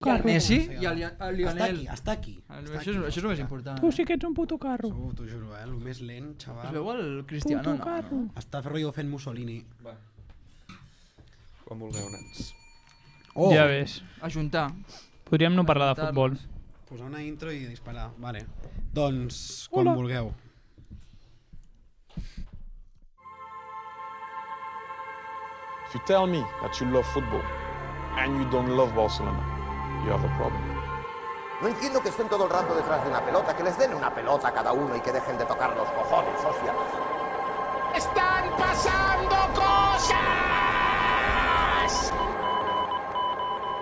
Carro. Messi i el Lionel. Està aquí. Això és el més important. Tu sí que ets un puto carro. T'ho juro, el més lent, Es xaval. veu el Cristiano? Puto carro. Està rotllo fent Mussolini. Va. Quan vulgueu, nens. Oh! Ja ves. Ajuntar. Podríem no parlar de futbol. Posar una intro i disparar. Vale. Doncs, Hola. quan vulgueu. If you tell me that you love football and you don't love Barcelona, you have a problem. No entiendo que estén todo el rato detrás de una pelota, que les den una pelota a cada uno y que dejen de tocar los cojones, hostia. ¡Están pasando cosas!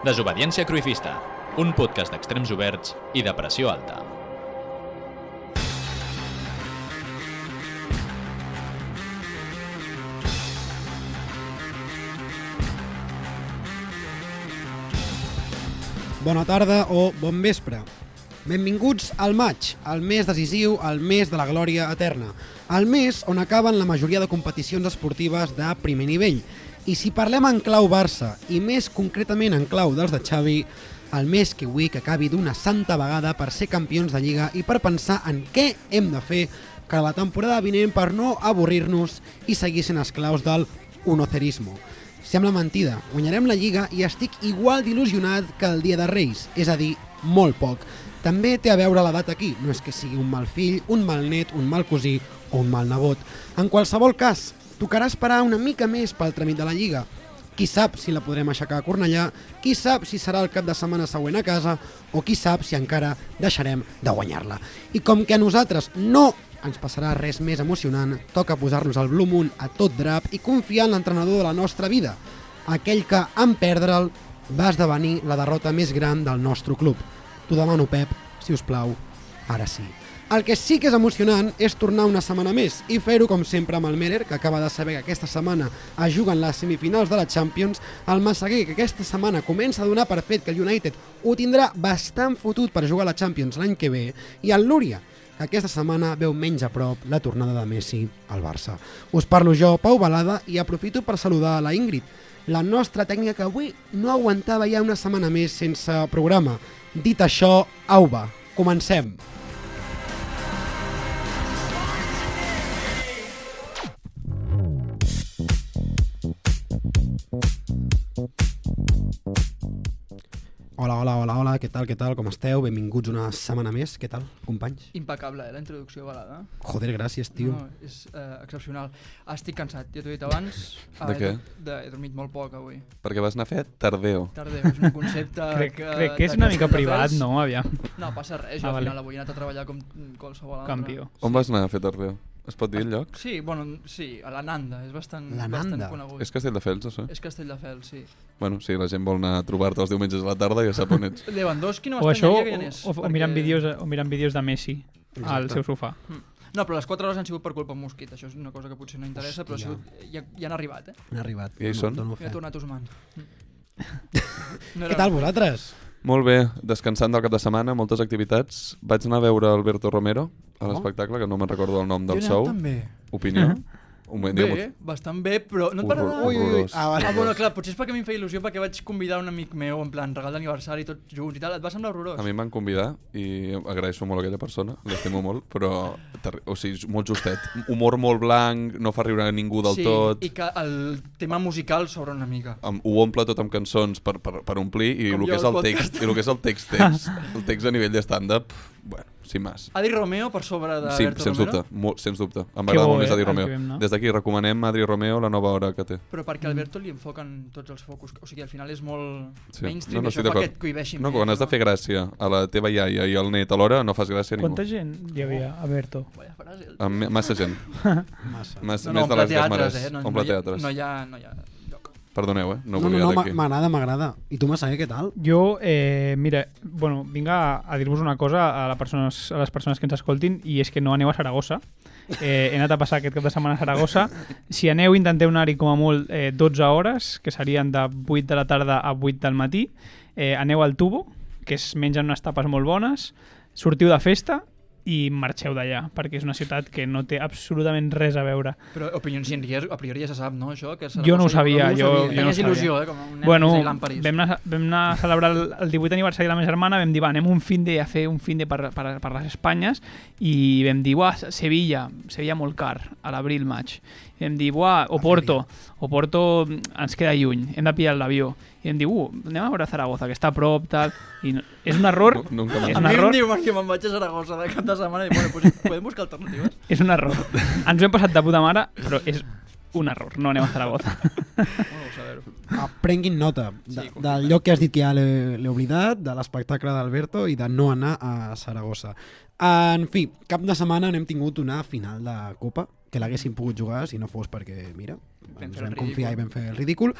Desobediència Cruifista, un podcast d'extrems oberts i de pressió alta. Bona tarda o bon vespre. Benvinguts al maig, el mes decisiu, el mes de la glòria eterna, el mes on acaben la majoria de competicions esportives de primer nivell. I si parlem en clau Barça, i més concretament en clau dels de Xavi, el mes que vull que acabi d'una santa vegada per ser campions de Lliga i per pensar en què hem de fer que la temporada vinent per no avorrir-nos i seguir sent esclaus del unocerismo. Sembla mentida, guanyarem la Lliga i estic igual d'il·lusionat que el dia de Reis, és a dir, molt poc. També té a veure l'edat aquí, no és que sigui un mal fill, un mal net, un mal cosí o un mal nebot. En qualsevol cas, tocarà esperar una mica més pel tràmit de la Lliga. Qui sap si la podrem aixecar a Cornellà, qui sap si serà el cap de setmana següent a casa o qui sap si encara deixarem de guanyar-la. I com que a nosaltres no ens passarà res més emocionant, toca posar-nos el Blue Moon a tot drap i confiar en l'entrenador de la nostra vida, aquell que, en perdre'l, va esdevenir la derrota més gran del nostre club. T'ho demano, Pep, si us plau, ara sí. El que sí que és emocionant és tornar una setmana més i fer-ho com sempre amb el Meller, que acaba de saber que aquesta setmana es juguen les semifinals de la Champions, el Massaguer, que aquesta setmana comença a donar per fet que el United ho tindrà bastant fotut per jugar a la Champions l'any que ve, i el Lúria, que aquesta setmana veu menys a prop la tornada de Messi al Barça. Us parlo jo, Pau Balada, i aprofito per saludar la Ingrid, la nostra tècnica que avui no aguantava ja una setmana més sense programa. Dit això, au va, comencem! Hola, què tal, com esteu? Benvinguts una setmana més, què tal, companys? Impecable, la introducció, Balada. Joder, gràcies, tio. No, és excepcional. Estic cansat, ja t'ho he dit abans. De què? He dormit molt poc avui. Perquè vas anar a fer tardeo. Tardeu, és un concepte Crec que és una mica privat, no? Aviam. No, passa res, jo al final avui he anat a treballar com qualsevol altre. Campió. On vas anar a fer tardeo? Es pot dir el lloc? Sí, a la Nanda, és bastant conegut. És Castelldefels, això? És Castelldefels, sí. Bueno, sí, la gent vol anar a trobar-te els diumenges a la tarda i ja sap on ets. Lewandowski no O això, m'estranyaria que hi anés. o mirant vídeos de Messi al seu sofà. No, però les 4 hores han sigut per culpa de mosquit, això és una cosa que potser no interessa, però ja han arribat, Han arribat. I hi són? Ja ha tornat Usman. Què tal vosaltres? Molt bé, descansant del cap de setmana, moltes activitats. Vaig anar a veure Alberto Romero a l'espectacle, que no me'n recordo el nom del show. Jo he anat també. Opinió? Bé, bastant bé, però no et va agradar? Horrorós. Bueno, clar, potser és perquè a mi em feia il·lusió perquè vaig convidar un amic meu, en plan, regal d'aniversari, tots junts i tal, et va semblar horrorós? A mi em van convidar i agraeixo molt a aquella persona, l'estimo molt, però o sigui, molt justet. Humor molt blanc, no fa riure a ningú del tot. Sí, i que el tema musical s'obre una mica. Ho omple tot amb cançons per omplir i el que és el text, el text a nivell de stand-up, bueno, sin más. Adri Romeo per sobre de Sí, Alberto sens Romero? dubte, sens dubte. Em va agradar molt més Adri Romeo. no? Des d'aquí recomanem Adri Romeo la nova hora que té. Però perquè a Alberto li enfoquen tots els focus, o sigui, al final és molt mainstream, no, això estic fa que d'acord. et cohibeixi No, quan has de fer gràcia a la teva iaia i al net alhora, no fas gràcia a ningú. Quanta gent hi havia, Alberto? Vaya frase. Massa gent. Massa. Més No, de les que es teatres, mereix. Omple teatres. No hi ha lloc. Perdoneu, no No, volia d'aquí. m'agrada. I tu, Massaguer, què tal? Jo, mira, vinc a dir-vos una cosa a les persones que ens escoltin, i és que no aneu a Saragossa. He anat a passar aquest cap de setmana a Saragossa. Si aneu, intenteu anar-hi com a molt 12 hores, que serien de 8 de la tarda a 8 del matí. Aneu al Tubo, que es mengen unes tapes molt bones, sortiu de festa i marxeu d'allà, perquè és una ciutat que no té absolutament res a veure. Però opinions a priori ja se sap, no, això? Que Jo no ho sabia. Tenies il·lusió, com un nen Bueno, Disneyland París. vam anar a celebrar el 18 aniversari de la meva germana, vam dir, va, anem a fer un fin de per les Espanyes, i vam dir, Sevilla molt car, a l'abril-maig. I vam dir, Oporto ens queda lluny, hem de pillar l'avió. I vam dir, anem a veure Zaragoza, que està a prop, tal. I no, és un error. Nunca És A un mi em error. diuen que me'n vaig a Saragossa de cap de setmana i bueno, pues, podem buscar alternatives. És un error. Ens ho hem passat de puta mare, però és un error. No anem a Zaragoza. Bueno, saber-ho. Prenguin nota del lloc que has dit que ja l'he oblidat, de l'espectacle d'Alberto i de no anar a Saragossa. En fi, cap de setmana n'hem tingut una final de Copa, que l'haguéssim pogut jugar si no fos perquè, mira, ens vam confiar i vam fer el ridícul.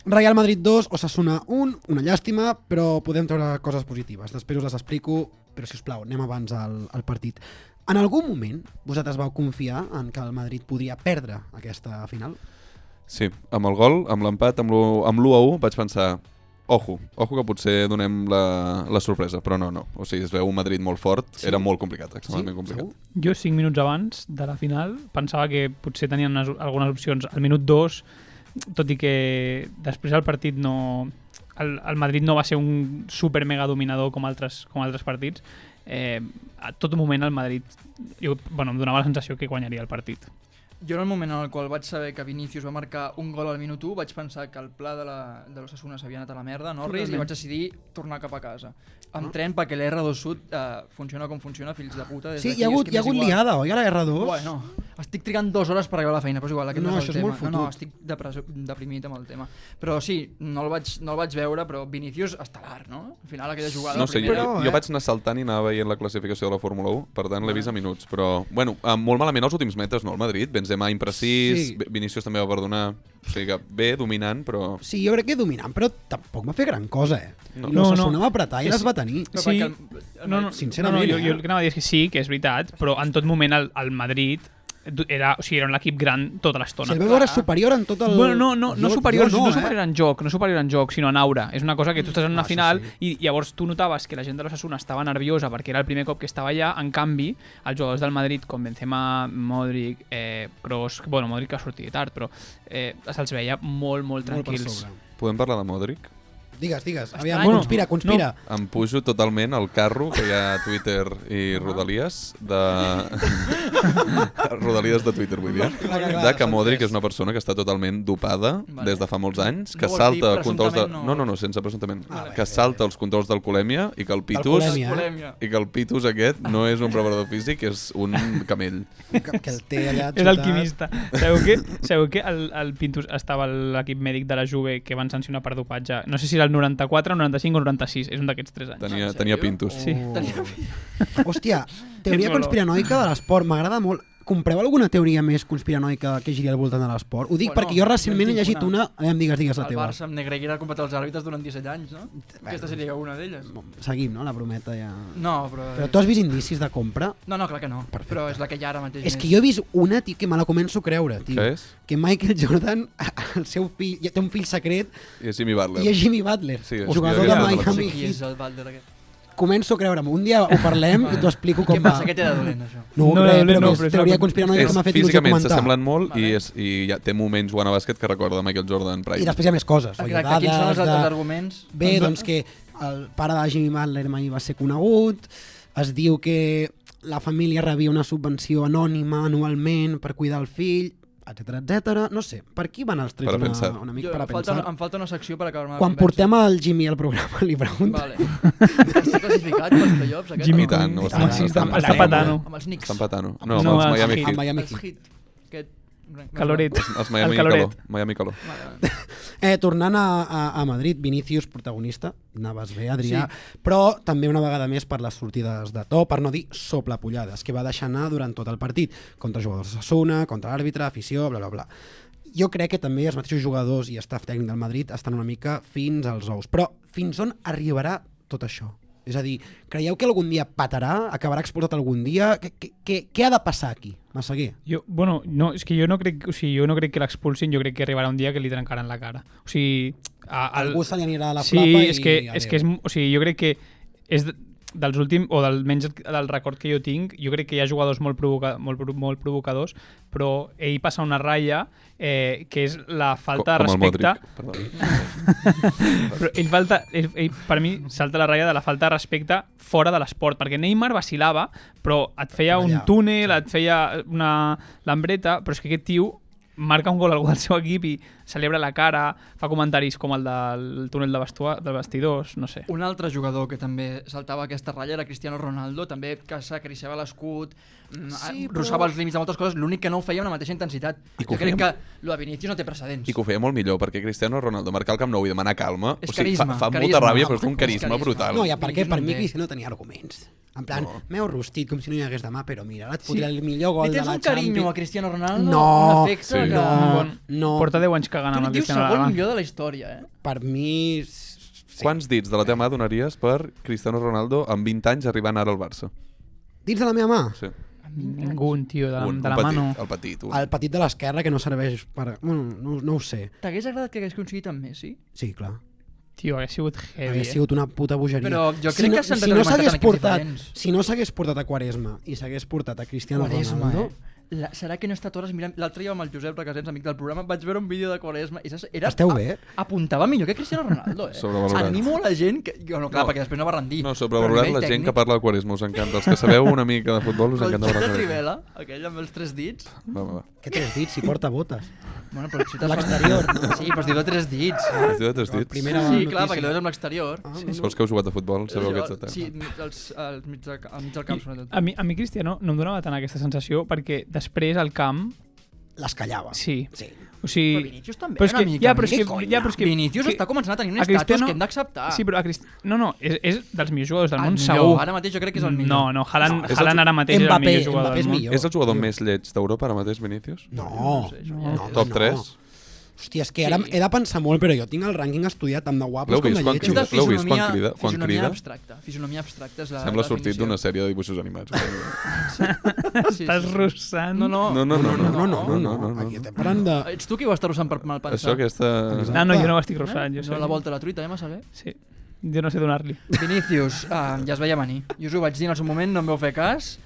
Real Madrid 2, Osasuna 1, una llàstima, però podem treure coses positives. Després us les explico, però si us plau, anem abans al partit. En algun moment vosaltres vau confiar en que el Madrid podria perdre aquesta final? Sí, amb el gol, amb l'empat, amb l'1-1 vaig pensar ojo que potser donem la sorpresa, però no. O sigui, es veu un Madrid molt fort, Sí? era molt complicat, extremadament complicat. Segur? Jo 5 minuts abans de la final pensava que potser tenien algunes opcions. Al minut 2, tot i que després del partit no... El Madrid no va ser un super mega dominador com altres partits, a tot moment el Madrid em donava la sensació que guanyaria el partit. Jo en el moment en el qual vaig saber que Vinícius va marcar un gol al minut 1 vaig pensar que el pla de l'Osasuna s'havia anat a la merda, Norris, i vaig decidir tornar cap a casa. Amb tren perquè l'R2 Sud funciona com funciona, fills de puta. Sí, hi ha hagut liada, oi, a la R2? Bueno, estic trigant 2 hores per arribar a la feina, però és igual, aquest No, no és això el és tema. molt fotut. No, estic deprimit amb el tema. Però sí, no el vaig veure, però Vinícius estel·lar, no? Al final aquella jugada... No sé, primera... jo vaig anar saltant i anava veient la classificació de la Fórmula 1, per tant l'he vist a minuts, però, bueno, molt malament els últims metres, no, el Madrid, Benzema imprecís, Sí. Vinícius també va perdonar, o sigui que bé, dominant, però... Sí, jo crec que dominant, però tampoc va fer gran cosa, No. L'Osasuna va apretar i les va tenir. Però Sí, perquè sincerament, jo el que anava a dir és que sí, que és veritat, però en tot moment el Madrid era un equip gran tota l'estona. Se'l va veure superior en tot el... Bueno, no superior eh? superior en joc, sinó en aura. És una cosa que tu estàs en una Això final sí. i llavors tu notaves que la gent de l'Osasuna estava nerviosa perquè era el primer cop que estava allà. En canvi, els jugadors del Madrid, com Benzema, Modric, Kroos... Bueno, Modric ha sortit tard, però se'ls veia molt Molt per tranquils. sobre. Podem parlar de Modric? Digues. Aviam, Bueno, conspira. Em pujo totalment al carro que hi ha a Twitter i Rodalies Rodalies de Twitter, vull dir. De que Modric és una persona que està totalment dopada des de fa molts anys, que No vols salta dir controls de... presumptament, No, sense presumptament. Que salta els controls d'alcoholèmia i que el Pitus... Alcoholèmia. I que el Pitus aquest no és un preparador físic, és un camell. Que el té allà És alquimista. Sabeu que el Pintus estava a l'equip mèdic de la Juve que van sancionar per dopatge? No sé si era el 94, 95 o 96. És un d'aquests 3 anys. Tenia Pintus. Sí. Hòstia, teoria És molt conspiranoica de l'esport, m'agrada molt. Compreu alguna teoria més conspiranoica que giri al voltant de l'esport? Ho dic Bueno, perquè jo recentment jo he en tinc llegit una... Digues la El teva. Barça amb Negreira ha comptat els àrbitres durant 17 anys, no? Aquesta seria una d'elles. Seguim, no? La brometa ja... No, però... Però tu has vist indicis de compra? No, clar que no. Perfecte. Però és la que hi ha ara mateix. És que jo he vist una, tio, que me la començo a creure, tio. Què és? Que Michael Jordan, el seu fill, ja té un fill secret, I és Jimmy Butler. i és Jimmy Butler, Sí, jugador jo de ja- Miami No sé qui Heat. és el Balder aquest. Començo a creure'm. Un dia ho parlem i t'ho explico com Què va. passa? Què té de dolent, això? No, No, res, no, però no, és però és teoria una- conspiranoica que m'ha fet il·lusió Físicament comentar. s'assemblen molt Vale. i ja té moments jugant a bàsquet que recorda Michael Jordan I Prime. després hi ha més coses. oi? Exacte, quins són els Dades, altres arguments? Bé, doncs que el pare de Jimmy Butler mai va ser conegut, es diu que la família rebia una subvenció anònima anualment per cuidar el fill, etc. No sé, per aquí van els trets Per a pensar. una mica Jo, per a pensar. em falta una secció per acabar-me la Quan conversa. portem el Jimmy al programa li pregunto. Vale. Està classificat pels playoffs, aquest? Jimmy o no? tant, no, Home, sí, està està patant-ho. Amb els Knicks. Està empatant-ho. No, No, amb els amb Miami Heat. Heat. Miami Els Heat. Heat. Aquest... Caloret. Els Miami El caloret. Calor. Miami Calor. Vale. Tornant a Madrid, Vinícius, protagonista, anaves bé, Adrià, però també una vegada més per les sortides de to, per no dir soplapollades, que va deixar anar durant tot el partit, contra jugadors de Osasuna, contra l'àrbitre, afició, bla, bla, bla. Jo crec que també els mateixos jugadors i staff tècnic del Madrid estan una mica fins als ous. Però fins on arribarà tot això? És a dir, creieu que algun dia patarà? Acabarà explotat algun dia? Què ha de passar aquí, Massaguer? És que jo no crec que l'expulsin, jo crec que arribarà un dia que li trencaran la cara. O sigui... Algú se li anirà a la sí, flapa és que jo crec que dels últims, o almenys del record que jo tinc, jo crec que hi ha jugadors molt provocadors, però ell passa una ratlla que és la falta de respecte. Com el Modric, Però ell, per mi, salta la ratlla de la falta de respecte fora de l'esport, perquè Neymar vacilava, però et feia un túnel, et feia una lambreta, però és que aquest tio marca un gol algú del seu equip i celebra la cara, fa comentaris com el del túnel de vestidors, no sé. Un altre jugador que també saltava aquesta ratlla era Cristiano Ronaldo, també que s'acariciava l'escut, rossava els límits de moltes coses, l'únic que no ho feia amb la mateixa intensitat. Jo crec que el de Vinícius no té precedents. I que ho feia molt millor, perquè Cristiano Ronaldo marcar el Camp Nou i demanar calma, És carisma, fa carisma. molta ràbia, però és un És carisma carisma. brutal. No, i a part que per mi té. Cristiano tenia arguments. En plan, m'heu rostit com si no hi hagués demà, però mira, ara et fotré el millor gol de la Champions. Li tens un carinyo a Cristiano Ronaldo? No, un efecte sí. que... no. Porta 10 anys cagant Tu amb li el dius Cristiano segon Ronaldo. millor de la història, Per mi... Sí. Quants dits de la teva mà donaries per Cristiano Ronaldo amb 20 anys arribant ara al Barça? Dins de la meva mà? Sí. Ningú, tio, de la petit, mano. el petit. El petit de l'esquerra que no serveix per... Bueno, no ho sé. T'hagués agradat que hagués coincidit amb Messi? Sí, clar. Tio, hagués sigut heavy. Hauria sigut una puta bogeria. Però jo crec que s'han de no alimentar s'hagués en equips portat, diferents. si no s'hagués portat a Quaresma i s'hagués portat a Cristiano Quaresma, Ronaldo... Serà que no he estat hores mirant... L'altre dia amb el Josep Requesens, amic del programa, vaig veure un vídeo de Quaresma i era... Esteu bé? Apuntava millor que Cristiano Ronaldo, Sobrevalorat. Animo la gent que... No, clar, No. perquè després no va rendir. No, sobrevalorat la gent que parla de Quaresma, us encanta. Els que sabeu una mica de futbol us Però el encanta xut de parlar de Trivela, aquell amb els 3 dits... Va. Què t'has dit? Si porta botes. Bueno, però si A l'exterior. Sí, però es diu de 3 dits. Es diu de 3 dits. Primera Sí, notícia. clar, perquè lo veus amb l'exterior. Sols que heu jugat a futbol, sabeu aquests detalls. Sí, al mig del camp, sobretot. A mi Cristiano no em donava tant aquesta sensació perquè després al camp, Les callava. sí. Sí. O sigui... Però Vinícius també però és una que, mica, però és que, conya. però és que, Vinícius està començant a tenir un a estatus Cristiano- que hem d'acceptar. Sí, però no, és dels millors jugadors del El món, millor, segur. Ara mateix jo crec que és el millor. No, Haaland, És el- Haaland ara mateix és el Mbappé, millor jugador Mbappé és del món. millor. És el jugador més lleig d'Europa ara mateix, Vinícius? No. Top 3? Hòstia, és que ara he de pensar molt, però jo tinc el rànquing estudiat tant de guapos L'heu com vist de quan lletjos. És de L'heu vist quan fisonomia, crida? Quan fisonomia crida? abstracta. Fisonomia abstracta és la Sembla sortit definició. d'una sèrie de dibuixos animats. Sí, Estàs sí. russant. No, no. No. Aquí estem parlant de... Ets tu qui ho està russant per mal pensar. Això, aquesta... No, jo no ho estic russant. Jo No, sé. la volta a la truita, massa bé. Sí. Jo no sé donar-li. Vinícius, ja es veia venir. Jo us ho vaig dir en el seu moment, no em veu fer cas.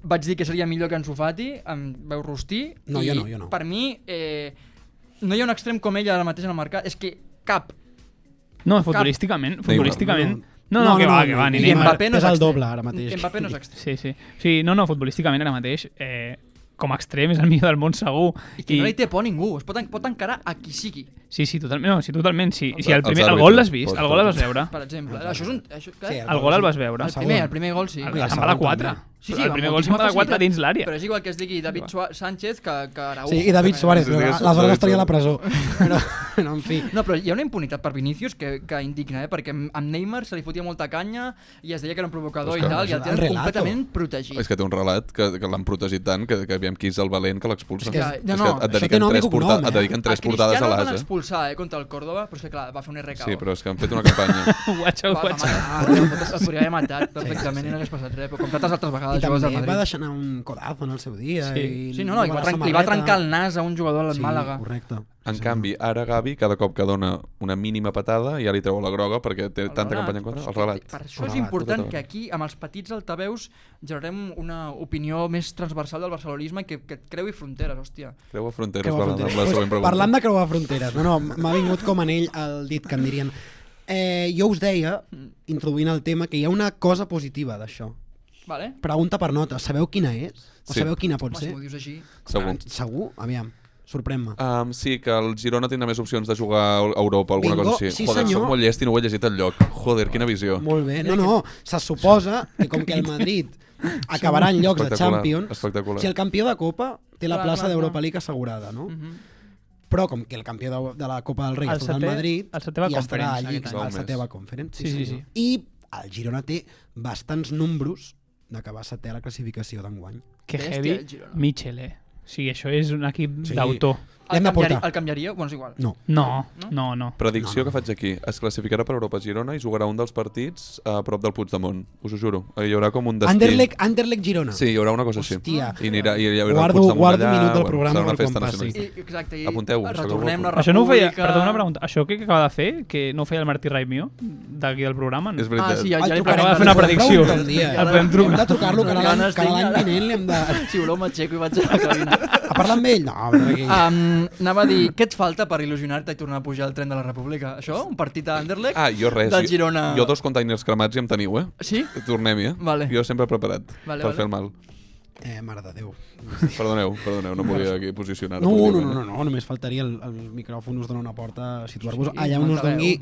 Vaig dir que seria millor que Ansu Fati, em veu rostir. No, i jo no. Per mi, no hi ha un extrem com ell ara mateix en el mercat. És que cap. No, futbolísticament. No, que va, ni I Neymar. Mbappé no és és el extrem. doble ara mateix. Mbappé no és extrem. Sí, sí. Sí, no, futbolísticament ara mateix, com a extrem és el millor del món segur. I que no li té por a ningú. Es pot encarar a qui sigui. Sí, totalment. No, sí, totalment. Sí. Els Sí, el àrbitres, gol l'has vist? pots, El gol el vas pots. veure? Per exemple. Això és un... Això, què? Sí, El gol el vas veure? el primer gol sí. El se'n va de 4. Sí, el amb primer gol se'n moltíssima va de 4 facilitat. dins l'àrea. Però és igual que es digui David Sánchez que Araújo. Sí, i David Suárez, Sí, però sí, aleshores sí, estaria a la sí. presó. Però, en fi. No, però hi ha una impunitat per Vinícius que indigna, perquè amb Neymar se li fotia molta canya i es deia que era un provocador És i que tal, i el el tenen relato. completament protegit. És que té un relat que l'han protegit tant que aviam qui és el valent que l'expulsa. És que- És no, et això té dediquen nom i 3 cognom, et dediquen tres A portades a Cristiano el van l'as, expulsar contra el Córdoba, però és que clar, va fer un RKO. Sí, però és que han fet una campanya. Watch out, watch out. El podria haver matat perfectament i no hagués passat res, però com tantes altres I vegades jugadors del també va Madrid. deixar anar un codazo en el seu dia. Sí. Sí, no, i va trencar el nas a un jugador del Màlaga. Correcte. En canvi, ara Gavi, cada cop que dona una mínima patada, ja li treu la groga perquè té tanta campanya en contra. El relat. Per això El és relat, important tot. que aquí, amb els petits altaveus, generem una opinió més transversal del barcelonisme que creui fronteres, hòstia. Creu a fronteres, Creu a va, fronteres. amb la següent pregunta. Parlant de creuar fronteres, no, m'ha vingut com anell el dit que em dirien. Jo us deia, introduint el tema, que hi ha una cosa positiva d'això. Vale? Pregunta per nota, sabeu quina és? O Sí. sabeu quina pot Home, ser? si m'ho dius així... Segur. Segur? Aviam, sorprèn-me. Sí, que el Girona tindrà més opcions de jugar a Europa, alguna Bingo, cosa així. sí, Joder, senyor. soc molt llest i no ho he llegit enlloc. Joder, quina visió. Molt bé. No, se suposa que com que el Madrid acabarà en llocs de Espectacular, Champions, espectacular. si el campió de Copa té la Clar, plaça clar, d'Europa clar. League assegurada, no? Mhm. Però com que el campió de la Copa del Rei El és tot el setè- Madrid, el setè va i estarà Conference allí aquest any. al setè va Conference. Sí, sí, senyor. sí. I el Girona té bastants números d'acabar setè a la classificació d'enguany. Que Bèstia, heavy. el Girona. Michel, O sigui, això és un equip Sí. d'autor. L'hem de portar. El canviaria? Bueno, és igual. No. Predicció que faig aquí. Es classificarà per Europa Girona i jugarà un dels partits a prop del Puigdemont. Us ho juro. Hi haurà com un destí. Anderlecht Girona. Sí, hi haurà una cosa així. Hòstia. I hi haurà Guardo el Puigdemont un allà. minut del programa serà una per festa quan passi. nacionalista. Exacte. Apunteu-ho, Retornem la Això no ho feia... República... Perdó, una pregunta. Això què acaba de fer? Que no ho feia el Martí Raimio d'aquí del programa? És veritat. sí, ja El li trucarem, acaba de fer una predicció. un dia. El podem trucar. Hem de trucar-lo, que l'any vinent li hem de... Si voleu m'aixeco i vaig a la cabina. A parlar amb ell? No, a veure aquí. Anava a dir, què et falta per il·lusionar-te i tornar a pujar al tren de la República? Això? Un partit a Anderlecht? Jo res. Del Girona... Jo 2 containers cremats i em teniu, Sí? Tornem-hi, Vale. Jo sempre preparat per fer el mal. Mare de Déu. Perdoneu, no em volia aquí posicionar. No, només faltaria el micròfon, us dona una porta a situar-vos allà on us doni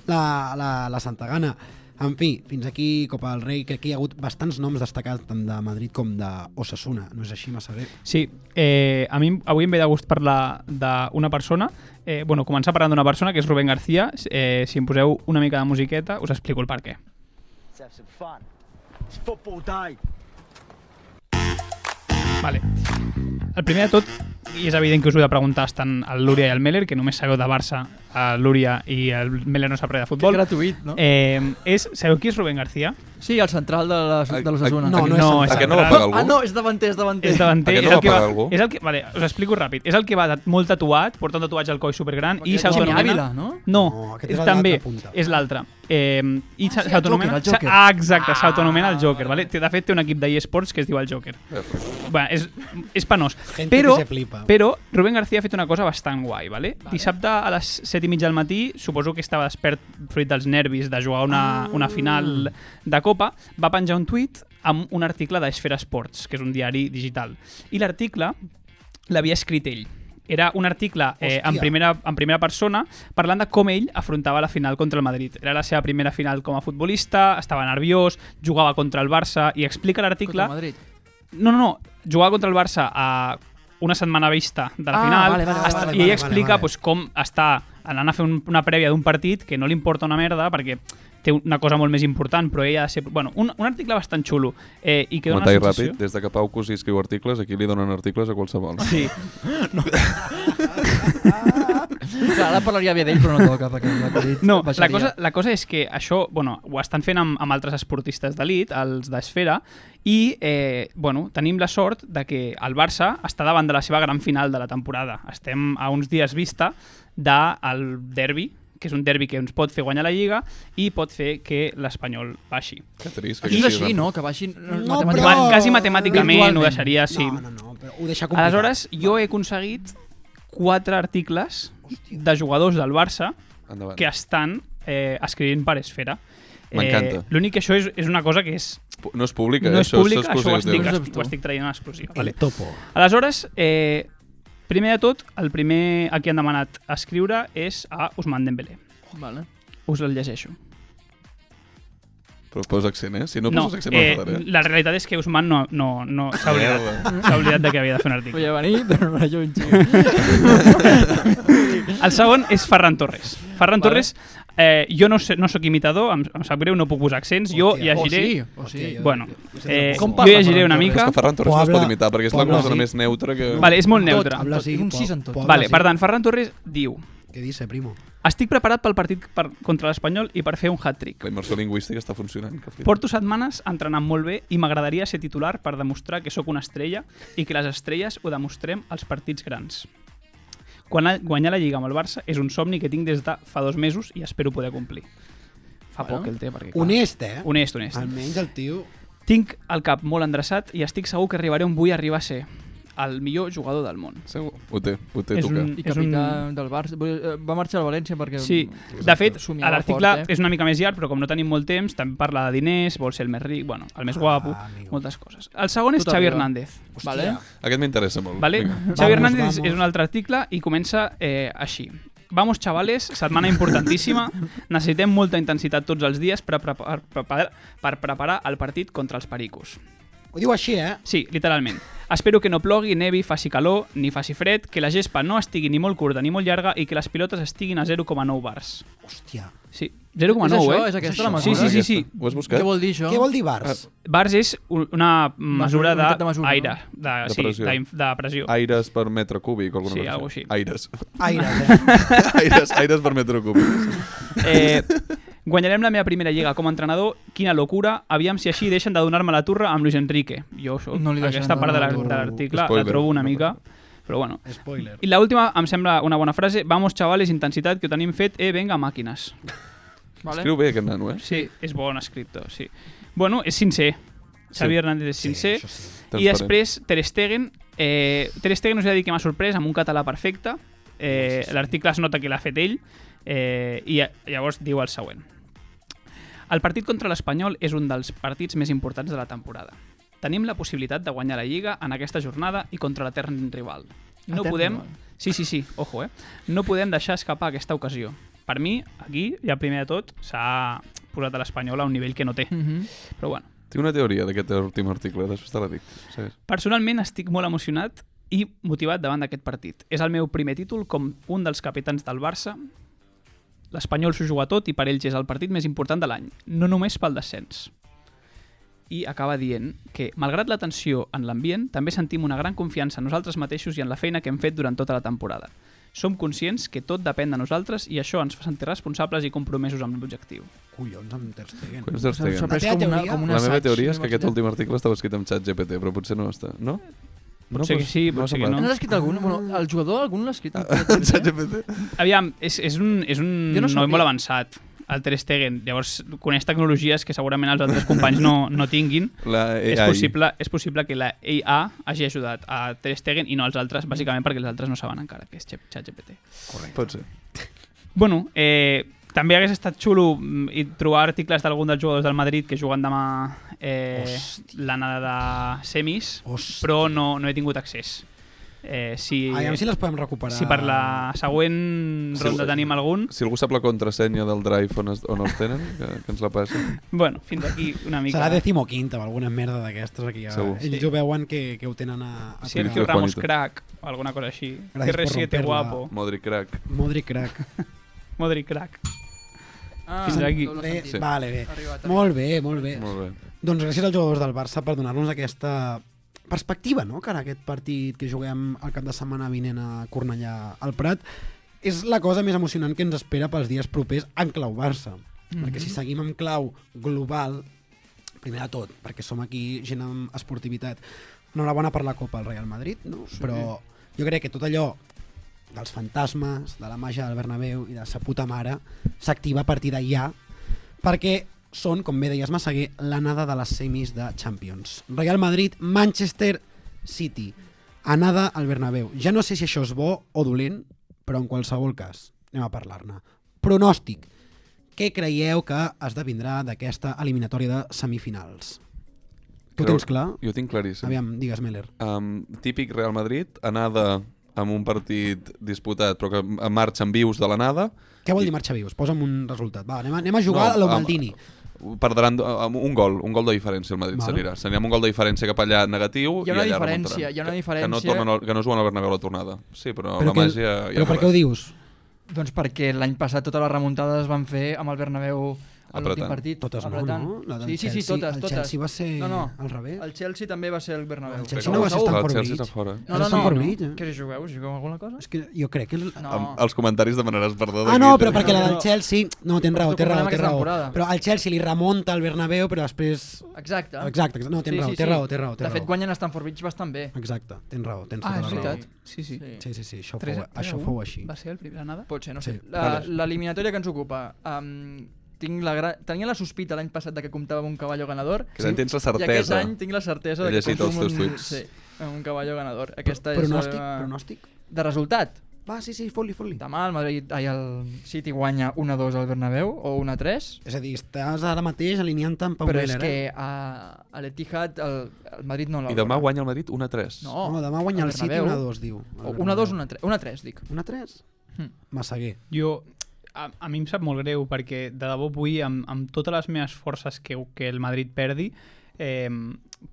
la santa gana. En fi, fins aquí Copa del Rei. Crec que hi ha hagut bastants noms destacats tant de Madrid com d'Osasuna. No és així massa bé? Sí, a mi avui em ve de gust parlar d'una persona, començar parlant d'una persona que és Rubén García. Si em poseu una mica de musiqueta us explico el per què. Vale. El primer de tot, i és evident que us ho he de preguntar estant el Lúria i el Meller, que només sabeu de Barça, el Lúria i el Meller no sap res de futbol. Que gratuït, no? Sabeu qui és Rubén García? Sí, el central de l'Osasuna. No, és Aquest no va pagar algú? no, és davanter. És davanter. Aquest no va pagar algú? Vale, us explico ràpid. És el que va molt tatuat, porta un tatuatge al coll supergran i Ximi s'autonomena... Ávila, no? No, No, aquest és també l'altra punta. és l'altre. I s'autonomena... el Joker. Exacte, s'autonomena el Joker. Vale? De fet, té un equip d'eSports que es diu el Joker. Bueno, és penós. Gente Però, que se flipa. però Rubén García ha fet una cosa bastant guai. Vale? Dissabte a les 7:30 del matí, suposo que estava despert fruit dels nervis de jugar una final de Copa, va penjar un tuit amb un article d'Esfera Sports, que és un diari digital. I l'article l'havia escrit ell. Era un article en primera persona parlant de com ell afrontava la final contra el Madrid. Era la seva primera final com a futbolista, estava nerviós, jugava contra el Barça i explica l'article... Contra el Madrid. No, jugava contra el Barça a una setmana vista de la final i ell explica com està anant a fer una prèvia d'un partit que no li importa una merda perquè té una cosa molt més important, però ell ha de ser... Bueno, un article bastant xulo i que dona Comentari una sensació... ràpid, des de que Pau Cosí escriu articles, aquí li donen articles a qualsevol. Sí. Clar, ara parlaria bé d'ell, però no toca, perquè l'acudit No, baixaria. la cosa és que això ho estan fent amb altres esportistes d'elit, els d'Esfera, i tenim la sort de que el Barça està davant de la seva gran final de la temporada. Estem a uns dies vista del derbi, que és un derbi que ens pot fer guanyar la Lliga i pot fer que l'Espanyol baixi. Que trist. I així, no? Que baixin però- Quasi matemàticament ho deixaria, sí. No, però ho deixa complicat. Aleshores, jo he aconseguit 4 articles de jugadors del Barça Endavant. que estan escrivint per Esfera. M'encanta. L'únic que això és una cosa que No és pública, no és pública, exclusiu això teu. ho estic traient en exclusiva. El topo. Aleshores, primer de tot, el primer a qui han demanat escriure és a Ousmane Dembélé. Vale. Us el llegeixo. Però posa accent, Si no No, poses accent m'enfadaré. la realitat és que Ousmane no s'ha oblidat de que havia de fer un article. Volia venir, però no era jo un xic. El segon és Ferran Torres. Ferran Torres, jo no sóc imitador, em sap greu, no puc posar accents, jo Hòstia. llegiré... Sí. Bueno, Com jo parla llegiré una Ferran mica... És que Ferran Torres no es pot imitar, perquè és la Habla cosa así. més neutra que... Vale, és molt neutre. Habla así, Un 6 en tot. Vale, per tant, Ferran Torres diu: Què dice, primo? estic preparat pel partit contra l'Espanyol i per fer un hat-trick. La immersió lingüística està funcionant. Que Porto setmanes entrenant molt bé i m'agradaria ser titular per demostrar que sóc una estrella i que les estrelles ho demostrem als partits grans. Guanyar la Lliga amb el Barça és un somni que tinc des de fa 2 mesos i espero poder complir. Fa poc que el té, perquè... clar, Honest, Honest. Almenys el tio... Tinc el cap molt endreçat i estic segur que arribaré on vull arribar a ser el millor jugador del món. Segur, ho té És tocar. I capità del Barça. Va marxar al València perquè... Sí, de fet, somiava l'article fort, és una mica més llarg, però com no tenim molt temps, també parla de diners, vol ser el més ric, bueno, el més guapo, amigo. moltes coses. El segon és Tot Xavi arriba. Hernández. Vale? Aquest m'interessa molt. Vale? Vinga. Xavi Vamos, Hernández vamos. és un altre article i comença així. Vamos, chavales, setmana importantíssima. Necessitem molta intensitat tots els dies per preparar el partit contra els Pericos. Ho diu així, Sí, literalment. Espero que no plogui, nevi, faci calor, ni faci fred, que la gespa no estigui ni molt curta ni molt llarga i que les pilotes estiguin a 0,9 bars. Hòstia. Sí, 0,9, És això? eh? És aquesta la Sí, mesura? sí. Ho has buscat? Què vol dir això? Què vol dir bars? Bars és una mesura unitat de mesura, d'aire, no? De sí, pressió. de pressió. Aires per metre cúbic o alguna Sí, cosa algo així. Aires. Aires, Aires per metre cúbic. Guanyarem la meva primera lliga com a entrenador. Quina locura. Aviam si així deixen de donar-me la turra amb Luis Enrique. Jo No li deixen aquesta de part de donar la turra. l'article la Spoiler. trobo una mica... Però bueno. Spoiler. I l'última em sembla una bona frase. Vamos, chavales, intensitat, que ho tenim fet. Venga, màquines. Vale? Escriu bé aquest nano, eh? Sí, és bon escriptor, sí. Bueno, és sincer. Xavi Hernández és sincer. això sí. I després Ter Stegen. Ter Stegen us he de dir que m'ha sorprès amb un català perfecte. L'article es nota que l'ha fet ell. I llavors diu el següent. El partit contra l'Espanyol és un dels partits més importants de la temporada. Tenim la possibilitat de guanyar la Lliga en aquesta jornada i contra l'etern rival. No Etern podem... rival. Sí, ojo, No podem deixar escapar aquesta ocasió. Per mi, aquí, ja primer de tot, s'ha posat a l'Espanyol a un nivell que no té. Però bueno. Tinc una teoria d'aquest últim article, després te la dic. Segueix. Personalment estic molt emocionat i motivat davant d'aquest partit. És el meu primer títol com un dels capitans del Barça. L'Espanyol s'ho juga tot i per ells és el partit més important de l'any, no només pel descens. I acaba dient que, malgrat la tensió en l'ambient, també sentim una gran confiança en nosaltres mateixos i en la feina que hem fet durant tota la temporada. Som conscients que tot depèn de nosaltres i això ens fa sentir responsables i compromesos amb l'objectiu. Collons, amb Ter Stegen. Collons Ter Stegen. S'ha pres La teva com teoria? com un La meva assaig teoria és que aquest universitari. últim article estava escrit amb ChatGPT, però potser no està. No? Potser que sí, no ha potser que semblat. no. N'has escrit algun? Bueno, el jugador algun l'ha escrit? En ChatGPT? Aviam, és un Jo no noi sabia. molt avançat, el Ter Stegen. Llavors, coneix tecnologies que segurament els altres companys no tinguin. La AI. És possible que la IA hagi ajudat a Ter Stegen i no als altres, bàsicament perquè els altres no saben encara que és ChatGPT. Pot ser. Bueno, també hagués estat xulo trobar articles d'algun dels jugadors del Madrid que juguen demà l'anada de semis, Hòstia. però no he tingut accés. Aviam si les podem recuperar. Si per la següent ronda tenim algun... Si algú sap la contrasenya del Drive on els tenen, que ens la passi. Bueno, fins aquí una mica... Serà 15º o alguna merda d'aquestes. Aquí ja. Segur. Ells ho veuen que ho tenen a Sergio Sergio Ramos Juanito. crack o alguna cosa així. Gràcies per CR7 romperla. guapo. Modric crack. Modric crack. Modric crack. Ah, Fins aquí. tot l'ha Bé, sentit. Sí. vale, bé. Arribat. Molt bé, molt bé. Molt bé. Doncs gràcies als jugadors del Barça per donar-nos aquesta perspectiva, no?, que ara aquest partit que juguem el cap de setmana vinent a Cornellà al Prat és la cosa més emocionant que ens espera pels dies propers en clau Barça. Perquè si seguim amb clau global, primer de tot, perquè som aquí gent amb esportivitat, enhorabona per la Copa al Real Madrid, no? Però jo crec que tot allò dels fantasmes, de la màgia del Bernabéu i de sa puta mare s'activa a partir d'allà, perquè són, com bé deies Massaguer, l'anada de les semis de Champions. Real Madrid, Manchester City. Anada al Bernabéu. Ja no sé si això és bo o dolent, però en qualsevol cas, anem a parlar-ne. Pronòstic. Què creieu que esdevindrà d'aquesta eliminatòria de semifinals? Tu tens clar? Jo tinc claríssim. Aviam, digues, Meller. Típic Real Madrid, anada amb un partit disputat, però que marxen vius de l'anada. Què vol dir marxa vius? Posa'm un resultat. Va, anem a jugar a lo Maldini. Perdran amb un gol de diferència el Madrid s'anirà amb un gol de diferència cap allà negatiu Hi ha una i allà diferència, remuntaran. hi ha una diferència. Que no juguen al Bernabéu a la tornada. Sí, però Però la màgia... Però per què ho dius? Doncs perquè l'any passat totes les remuntades es van fer amb el Bernabéu a l'últim Apretant. partit. Totes no, apretant. no? La del Sí, Chelsea, totes. el Chelsea va ser No. al revés. El Chelsea també va ser el Bernabéu. El Chelsea no va ser Segur. Stamford El Chelsea Bridge. està fora. No, Era Stamford Bridge, eh? Què jugueu? Jugueu alguna cosa? És que jo crec que... No. Els comentaris demanaràs perdó. Ah, d'aquí, no, però també. perquè la del No. Chelsea... No, tens raó, Però té raó, aquesta té raó. temporada. Però al Chelsea li remunta al Bernabéu, però després... Exacte. Exacte, no, tens raó, té raó. De fet, guanyen a Stamford Bridge bastant bé. Exacte, tens raó, tens Ah, tota és la raó. veritat. Sí. Sí, això 3-1. fou així. Va ser el primer anada? Pot ser, no Sí. sé. L'eliminatòria que ens ocupa... Tenia la sospita l'any passat de que comptava amb un caballo ganador. Aquest any tens la I aquest certesa. any tinc la certesa He de que llegit els compto teus amb un, tuits. sí, amb un caballo ganador. Aquesta Pronòstic? és la... Pronòstic? De resultat. Va, sí, fot-li. Demà el City guanya 1-2 al Bernabéu o 1-3. És a dir, estàs ara mateix alineant-te amb Pau Però Meller, és que a l'Etihad el Madrid no l'ha I demà guanya el Madrid 1-3. No, demà guanya al el City Bernabéu. 1-2, diu. O 1-2, 1-3, dic. 1-3? Massaguer. Jo, a mi em sap molt greu perquè de debò vull, amb totes les meves forces que el Madrid perdi,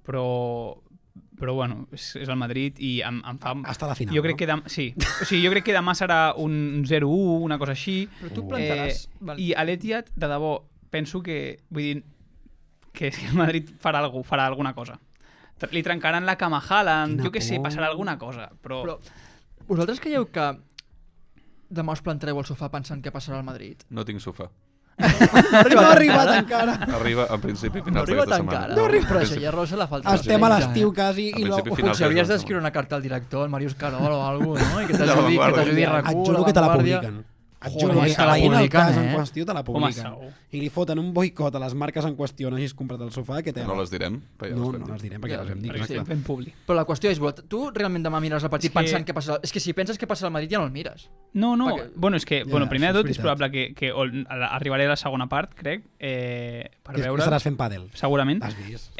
però bueno, és el Madrid i em fa... Hasta la final, jo crec no? Sí, o sigui, jo crec que demà serà un 0-1, una cosa així. Però tu plantaràs... I a l'Etihad, de debò, penso que, vull dir, que el Madrid farà alguna cosa. Li trencaran la cama a Haaland, jo què sé, passarà alguna cosa, però... Vosaltres creieu que demà us plantareu al sofà pensant què passarà al Madrid? No tinc sofà. No ha arribat encara. Arriba, en principi, No finals arriba d'aquesta tan setmana. cara. No arriba. Però això ja rosa la falta. Estem a l'estiu quasi i no... Potser hauries d'escriure una carta al director, al Màrius Carol o alguna cosa, no? I que t'ajudi a Et juro que te la publiquen. Et juro que te la veient el cas publiquen, en qüestió te la publiquen. segur. I li foten un boicot a les marques en qüestió, no hagis comprat el sofà, que té... No les direm? No les direm perquè les hem dit. Perquè estem fent publi. Però la qüestió és, tu realment demà mires el partit És que- pensant què passa... És que si penses què passa al Madrid ja no el mires. No, Perquè- bueno, és que, Ja, primer això de tot és és probable que arribaré a la segona part, crec, per Que veure, estaràs fent pàdel. segurament. Has vist?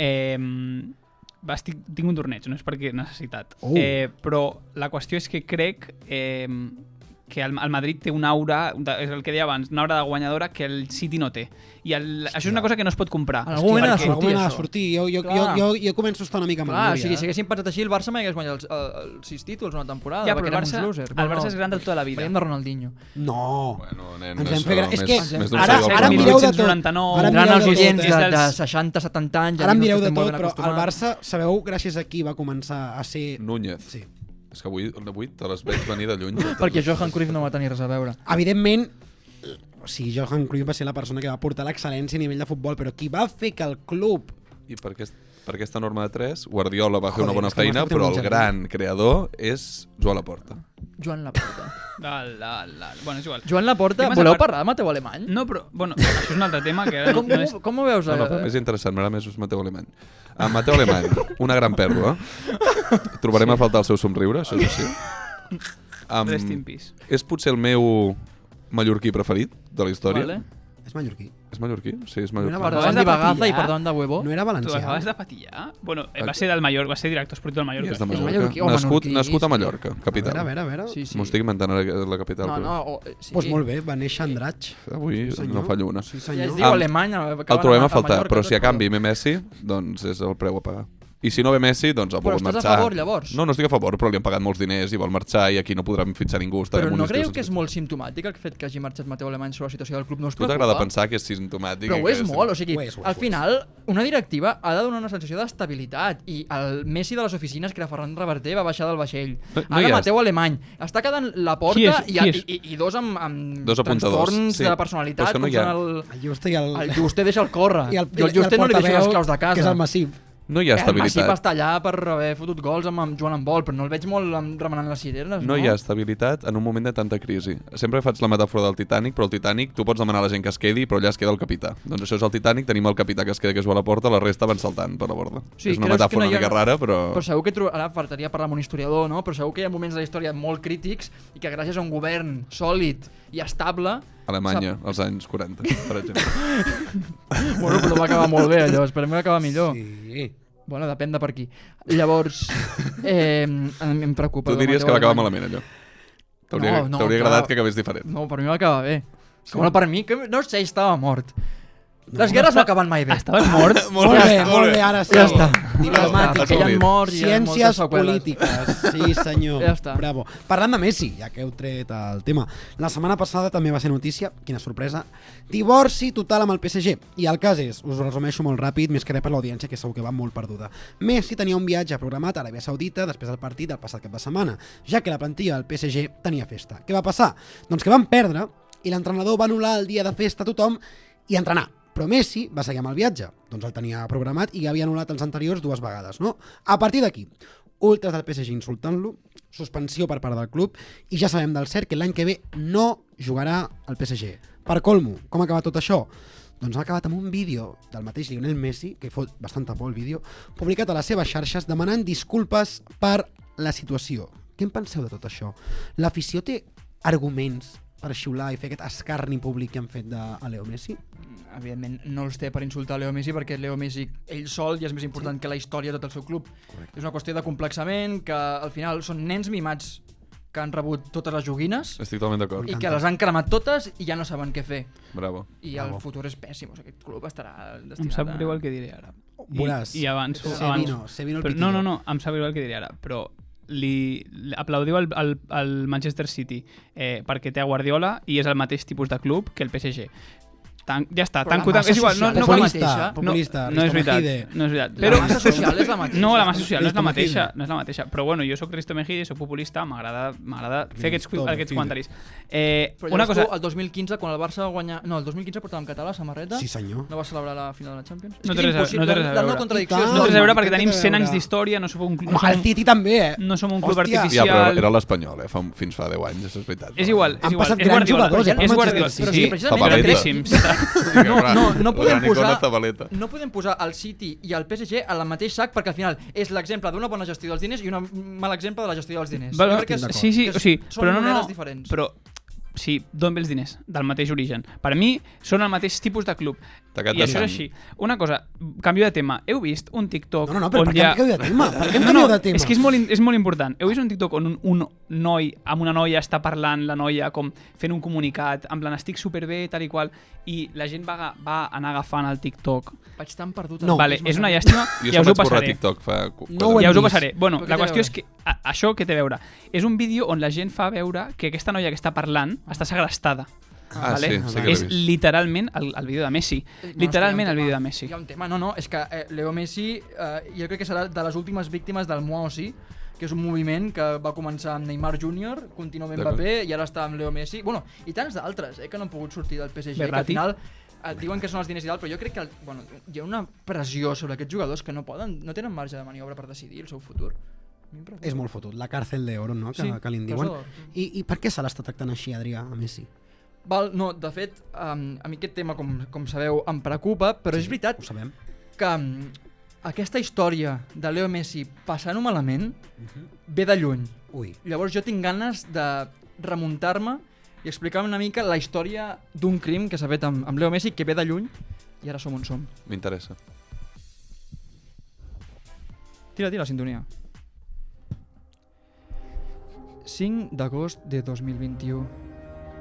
Tinc un torneig, no és perquè necessitat. Oh. Però la qüestió és que crec que el Madrid té una aura, és el que deia abans, una aura de guanyadora que el City no té. I això és una cosa que no es pot comprar. En algun moment ha de En algun moment ha de sortir, sortir. Clar. Jo començo a estar una mica amb Clar, el o sigui, si haguéssim pensat així, el Barça mai hagués guanyat els 6 títols una temporada, Ja, però perquè el érem uns Barça, losers. el Barça és gran de tota la vida. Veiem de Ronaldinho. No. Bueno, nen, Ens hem això, fet gran. És que més d'un ara segle al mireu de Madrid. tot. 1999. Ara Gran mireu els de tot, oients és de dels- 60-70 anys. Ara ja mireu no de estem molt tot, ben però el acostumats. Barça, sabeu, gràcies a qui va començar a ser... Núñez. Sí. És que avui te les veig venir de lluny. Perquè Johan Cruyff no va tenir res a veure. Evidentment, o sigui, Johan Cruyff va ser la persona que va portar l'excel·lència a nivell de futbol, però qui va fer que el club... I per aquesta norma de 3, Guardiola va fer Joder, una bona és que m'has feina, fet un però el jardí. gran creador és Joan Laporta. Joan Laporta. Bueno, és igual. Joan Laporta, Temes voleu a part- parlar de Mateu Alemany? No, però, bueno, això és un altre tema que ara no és... Com ho veus? No, és interessant, m'agrada més Mateu Alemany. En Mateu Alemany, una gran pèrdua. Trobarem a faltar el seu somriure, això és així. Rest in peace. És potser el meu mallorquí preferit de la història. Vale. És mallorquí. És mallorquí? Sí, és No mallorquí. era Per Vas davant de d'Ibagaza i patillar? per davant de Huevo. No era Tu valencià. acabes de patillar? Bueno, va ser del Mallorca, va ser director esportiu del I Mallorca. és de mallorquí o Mallorca. menorquí, Nascut a sí. Mallorca, capital. A veure. Sí, sí. M'ho estic inventant ara la capital. No, però no, sí. Doncs molt bé, va néixer a Andratx. Avui Sí, senyor. no fallo una. Sí, Ja senyor. es diu Alemany. El trobem a faltar, però si a canvi ve Messi, doncs és el preu a pagar. I si no ve Messi, doncs ha Però pogut estàs marxar. a favor, llavors? No estic a favor, però li han pagat molts diners i vol marxar i aquí no podrem fitxar ningú. Però estarem no un estiu creieu sense que és fitxar. molt simptomàtic el fet que hagi marxat Mateu Alemany sobre la situació del club? No us Tu preocupa? t'agrada pensar que és simptomàtic? Però i ho que és molt, o sigui, Ho és. al final una directiva ha de donar una sensació d'estabilitat i el Messi de les oficines, que era Ferran Reverter, va baixar del vaixell. No Ara hi ha- Mateu Alemany està quedant la porta Qui és? i dos amb Dos apuntadors, trastorns sí. de Però personalitat, és que no com hi ha- són El Juste i el... el Juste deixa el córrer, I el, jo al Juste no li deixo les claus de casa. Que és el Massip. No hi ha El Massip estabilitat. està allà per haver fotut gols amb Joan Embol, però no el veig molt remenant les cireres, No hi ha estabilitat en un moment de tanta crisi. Sempre faig la metàfora del Titanic, però el Titanic tu pots demanar a la gent que es quedi, però allà es queda el capità. Doncs això és el Titanic, tenim el capità que es queda, que és a la porta, la resta van saltant per la borda. Sí, és una creus que metàfora no hi ha- una mica rara, però... Però segur que ara faltaria parlar amb un historiador, no? Però segur que hi ha moments de la història molt crítics i que gràcies a un govern sòlid i estable... Alemanya, als anys 40, per exemple. Bueno, però va acabar molt bé allò, esperem que acabar millor. Sí. Bueno, depèn de per qui. Llavors, em preocupa. Tu diries que va acabar malament, allò. T'hauria No, agradat clar. que acabés diferent. No, per mi va acabar bé. Bueno, per mi, que no sé, estava mort. Les guerres no acaben mai bé. Estaves mort? Molt bé, ara sí. Ja està. Diplomàtic. Perquè hi ha morts i hi ha moltes Ciències seqüeles. polítiques. Sí, senyor. Ja està. Bravo. Parlant de Messi, ja que heu tret el tema. La setmana passada també va ser notícia, quina sorpresa, divorci total amb el PSG. I el cas és, us ho resumeixo molt ràpid, més que res per l'audiència, que segur que va molt perduda. Messi tenia un viatge programat a Aràbia Saudita després del partit del passat cap de setmana, ja que la plantilla del PSG tenia festa. Què va passar? Doncs que van perdre i l'entrenador va anul·lar el dia de festa a tothom i entrenar. Però Messi va seguir amb el viatge, doncs el tenia programat i havia anul·lat els anteriors 2 vegades, no? A partir d'aquí, ultras del PSG insultant-lo, suspensió per part del club i ja sabem del cert que l'any que ve no jugarà al PSG. Per colmo, com ha acabat tot això? Doncs ha acabat amb un vídeo del mateix Lionel Messi, que fot bastanta por el vídeo, publicat a les seves xarxes demanant disculpes per la situació. Què en penseu de tot això? L'afició té arguments per xiular i fer aquest escarni públic que han fet a Leo Messi? Evidentment no els té per insultar Leo Messi perquè Leo Messi ell sol ja és més important que la història de tot el seu club. Correcte. És una qüestió de complexament que al final són nens mimats que han rebut totes les joguines Estic totalment d'acord. i que les han cremat totes i ja no saben què fer. Bravo. I el futur és pèssim, o sigui, aquest club estarà Em destinat sap greu el que diré ara. Veuràs. I avanço. Sevino el Però, pitilló. no, em sap greu el que diré ara, però li aplaudiu al Manchester City perquè té a Guardiola i és el mateix tipus de club que el PSG. Ja està, Però la tanco. massa És igual, social no és la mateixa. Populista, no és veritat. Mejide. No és veritat. La massa social és la mateixa. No, la massa social no és la Risto mateixa. Mejide. No és la mateixa. Però bueno, jo soc Risto Mejide, soc populista, m'agrada fer aquests Mejide. comentaris. Però Una cosa... el 2015, quan el Barça va guanyar... No, el 2015 portàvem català a samarreta. Sí, senyor. No va celebrar la final de la Champions. No És té que és res a impossible. veure. La contradicció I és tant. No té res a veure Què perquè té tenim a 100 anys veure? d'història, no som un Home, el Titi també, no som un club Hòstia. artificial. Ja, però era l'Espanyol, fins fa 10 anys, és veritat. És igual, Han és igual. passat És grans Guardiola. jugadors, És Manchester Guardiola. City. Però Sí, sí, precisament Zabaleta. grandíssims. No podem posar... Zabaleta. No podem posar el City i el PSG al mateix sac perquè al final és l'exemple d'una bona gestió dels diners i un mal exemple de la gestió dels diners. Val, Jo crec que és- sí, que o sigui, són però no, monedes diferents. però sí, d'on ve els diners? Del mateix origen. Per mi són el mateix tipus de club. Tacat I de això sang. és així. Una cosa, canvio de tema. Heu vist un TikTok No, però on per hi què ha... hem canviat de tema? Per què hem No, canviat de tema? és que és molt important. Heu vist un TikTok on un noi amb una noia està parlant, la noia com fent un comunicat, en plan estic superbé, tal i qual, i la gent va anar agafant el TikTok. Vaig tan perdut. No. Vale, és una llàstima, Jo ja us se'm ho vaig borrar passaré. TikTok fa... No ho hem Ja us ho vist. passaré. Bueno, Però què la té a qüestió és veure? que això què té a veure? És un vídeo on la gent fa veure que aquesta noia que està parlant està segrestada. Ah, sí, sí que l'he És vist. literalment el vídeo de Messi. Literalment el vídeo de Messi. Hi ha un tema, no, és que Leo Messi jo crec que serà de les últimes víctimes del Moi aussi, que és un moviment que va començar amb Neymar Jr., continua amb D'acord. Mbappé i ara està amb Leo Messi. Bueno, i tants d'altres que no han pogut sortir del PSG, Verratti. que al final diuen que són els diners i tal, però jo crec que hi ha una pressió sobre aquests jugadors que no tenen marge de maniobra per decidir el seu futur. A mi em preocupa. És molt fotut, la càrcel d'oro, no? Sí, que li en cosa diuen. d'or. I per què se l'està tractant així, Adrià, a Messi? No, de fet, a mi aquest tema, com sabeu, em preocupa, però és veritat Ho sabem. que aquesta història de Leo Messi passant-ho malament ve de lluny. Ui. Llavors jo tinc ganes de remuntar-me i explicar una mica la història d'un crim que s'ha fet amb Leo Messi, que ve de lluny i ara som on som. M'interessa. Tira la sintonia. 5 d'agost de 2021.